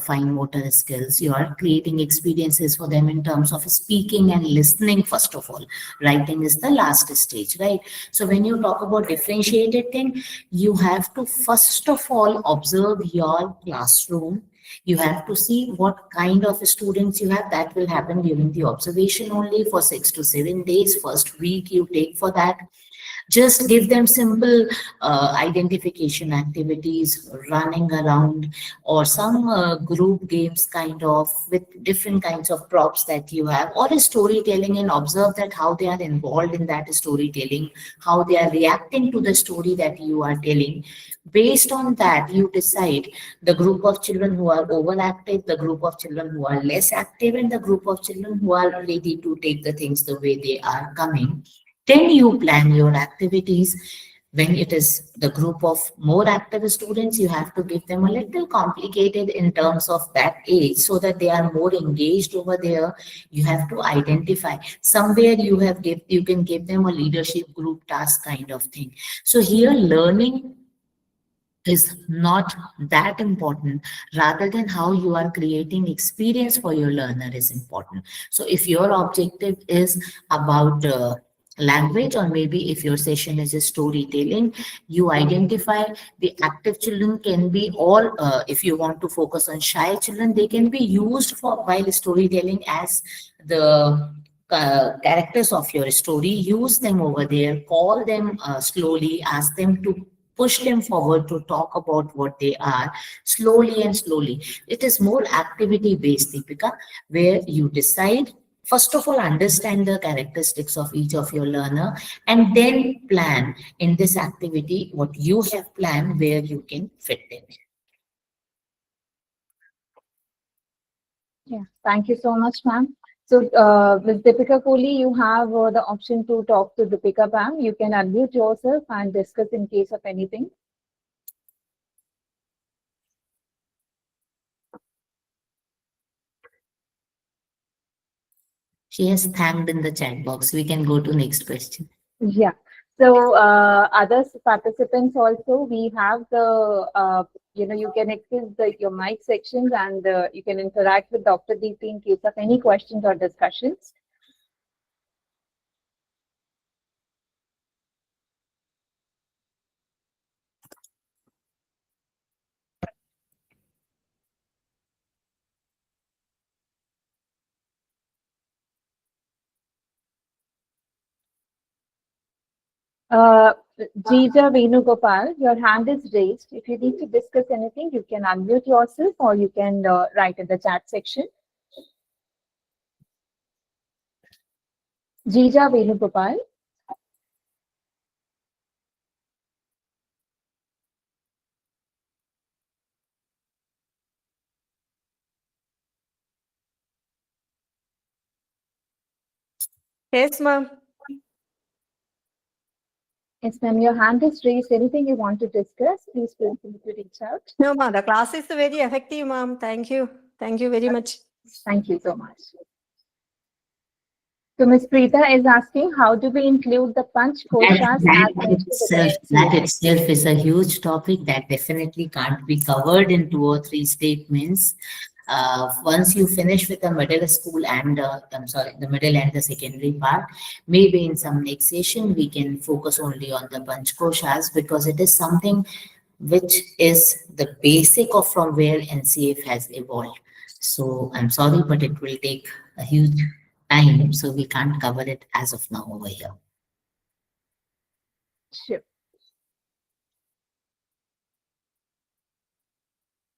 Speaker 2: fine motor skills. You are creating experiences for them in terms of speaking and listening, first of all. Writing is the last stage, right? So when you talk about differentiated thing, you have to first of all observe your classroom. You have to see what kind of students you have. That will happen during the observation only for 6 to 7 days. First week you take for that. Just give them simple identification activities, running around, or some group games kind of with different kinds of props that you have, or a storytelling, and observe that how they are involved in that storytelling, how they are reacting to the story that you are telling. Based on that, you decide the group of children who are overactive, the group of children who are less active, and the group of children who are ready to take the things the way they are coming. Then you plan your activities. When it is the group of more active students, you have to give them a little complicated in terms of that age so that they are more engaged over there. You have to identify somewhere you can give them a leadership group task kind of thing. So here learning is not that important, rather than how you are creating experience for your learner is important. So if your objective is about language, or maybe if your session is a storytelling, you identify the active children can be all, if you want to focus on shy children, they can be used for while storytelling as the characters of your story. Use them over there, call them slowly, ask them to push them forward to talk about what they are slowly and slowly. It is more activity based, Deepika, where you decide First of all, understand the characteristics of each of your learner, and then plan in this activity what you have planned where you can fit in.
Speaker 1: Yeah, thank you so much, ma'am. So, with Deepika Kohli, you have the option to talk to Deepika, ma'am. You can unmute yourself and discuss in case of anything.
Speaker 2: She has thanked in the chat box. We can go to next question.
Speaker 1: Yeah. So, other participants also, we have the, you can access your mic sections and you can interact with Dr. Deepti in case of any questions or discussions. Jija Venugopal, your hand is raised. If you need to discuss anything, you can unmute yourself or you can write in the chat section. Jija Venugopal.
Speaker 3: Yes, ma'am.
Speaker 1: Yes, ma'am, your hand is raised. Anything you want to discuss, please feel free to reach out.
Speaker 3: No, ma'am. The class is very effective, ma'am. Thank you. Thank you very much.
Speaker 1: Thank you so much. So Ms. Preeta is asking, how do we include the punch koshas as mentioned
Speaker 2: That itself is a huge topic that definitely can't be covered in 2 or 3 statements. Once you finish with the middle school and the middle and the secondary part, maybe in some next session we can focus only on the punch koshas, because it is something which is the basic of from where NCF has evolved. So I'm sorry, but it will take a huge time, so we can't cover it as of now over here.
Speaker 1: Sure.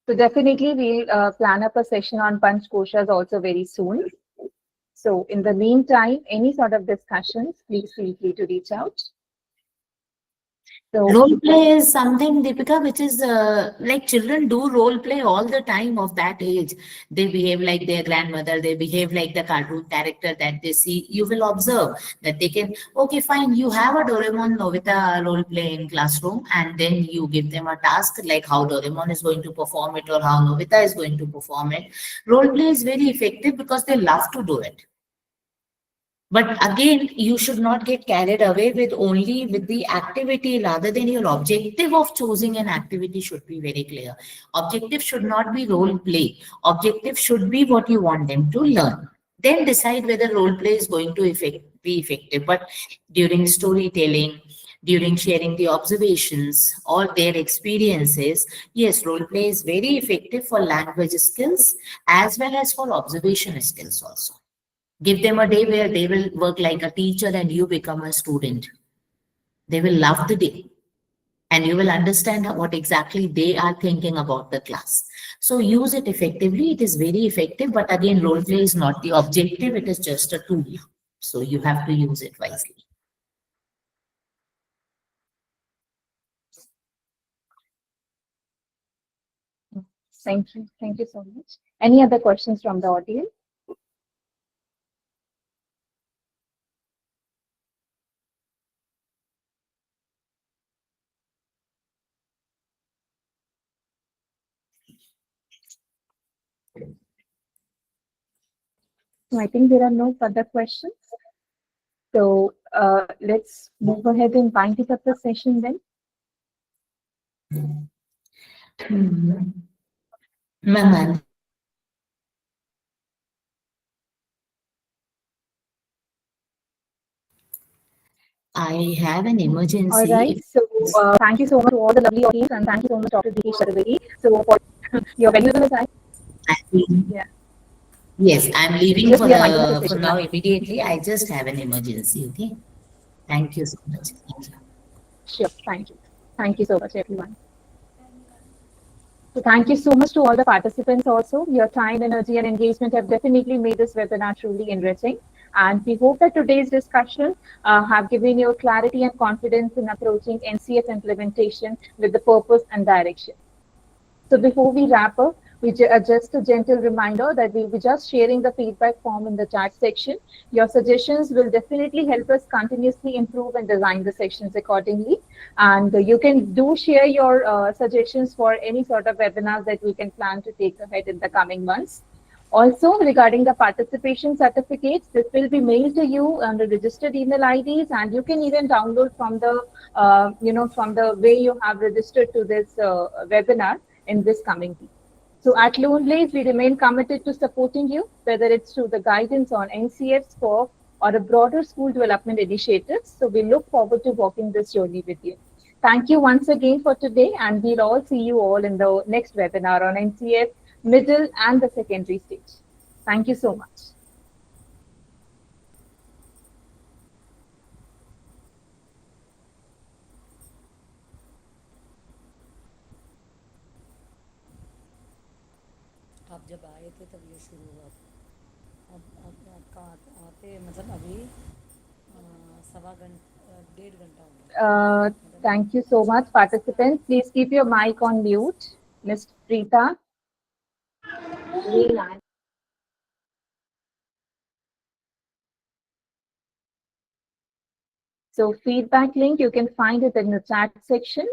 Speaker 1: So definitely we'll plan up a session on punch koshas also very soon. So in the meantime, any sort of discussions, please feel free to reach out. So
Speaker 2: Role play is something, Deepika, which is like children do role play all the time of that age. They behave like their grandmother, they behave like the cartoon character that they see. You will observe that they can, okay, fine, you have a Doraemon Novita role play in classroom, and then you give them a task like how Doraemon is going to perform it or how Novita is going to perform it. Role play is very effective because they love to do it. But again, you should not get carried away with only with the activity rather than your objective of choosing an activity should be very clear. Objective should not be role play. Objective should be what you want them to learn. Then decide whether role play is going to be effective. But during storytelling, during sharing the observations or their experiences, yes, role play is very effective for language skills as well as for observation skills also. Give them a day where they will work like a teacher and you become a student. They will love the day and you will understand what exactly they are thinking about the class. So use it effectively. It is very effective, but again, role play is not the objective. It is just a tool. So you have to use it wisely.
Speaker 1: thank you. Thank you so much. Any other questions from the audience? So I think there are no further questions. So let's move ahead and wind it up the session then.
Speaker 2: Ma'am, I have an emergency.
Speaker 1: All right. So thank you so much to all the lovely audience, and thank you so much, Dr. Dinesh Chaturvedi. So for your valuable time. Yeah.
Speaker 2: Yes, I'm leaving
Speaker 1: Just
Speaker 2: for
Speaker 1: we are winding up the
Speaker 2: for
Speaker 1: session
Speaker 2: now
Speaker 1: now.
Speaker 2: immediately. I just have an emergency. Okay. Thank you so much. Thank you.
Speaker 1: Sure. Thank you. Thank you so much, everyone. So thank you so much to all the participants also. Your time, energy, and engagement have definitely made this webinar truly enriching. And we hope that today's discussion have given you clarity and confidence in approaching NCF implementation with the purpose and direction. So before we wrap up, just a gentle reminder that we'll be just sharing the feedback form in the chat section. Your suggestions will definitely help us continuously improve and design the sections accordingly. And you can do share your suggestions for any sort of webinars that we can plan to take ahead in the coming months. Also, regarding the participation certificates, this will be mailed to you on the registered email IDs, and you can even download from the, from the way you have registered to this webinar in this coming week. So at Luneblaze, we remain committed to supporting you, whether it's through the guidance on NCF, SQAAF, or a broader school development initiatives. So we look forward to walking this journey with you. Thank you once again for today, and we'll all see you all in the next webinar on NCF, middle and the secondary stage. Thank you so much.
Speaker 4: आप जब आए थे तब ये शुरू हुआ अब आपका आते मतलब अभी 1.5 घंटा 1.5 घंटा हो गया
Speaker 1: Thank you so much, participants. Please keep your mic on mute. Ms. Preeta. So feedback link, you can find it in the chat section.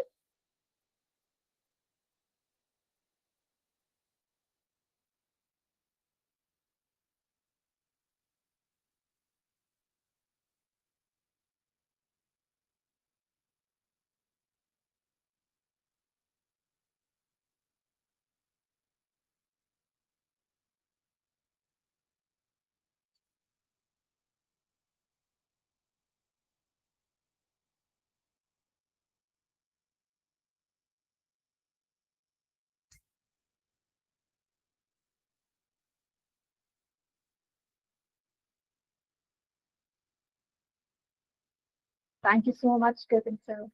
Speaker 1: Thank you so much, Kevin sir.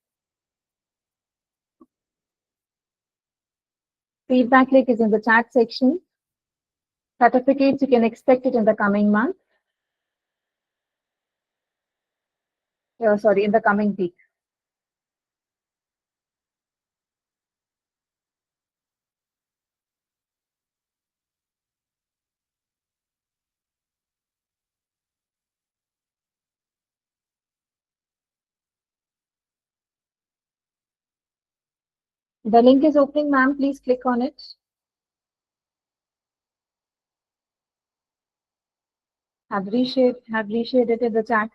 Speaker 1: Feedback link is in the chat section. Certificates, you can expect it in the coming month. In the coming week. The link is opening, ma'am. Please click on it. Have reshared it in the chat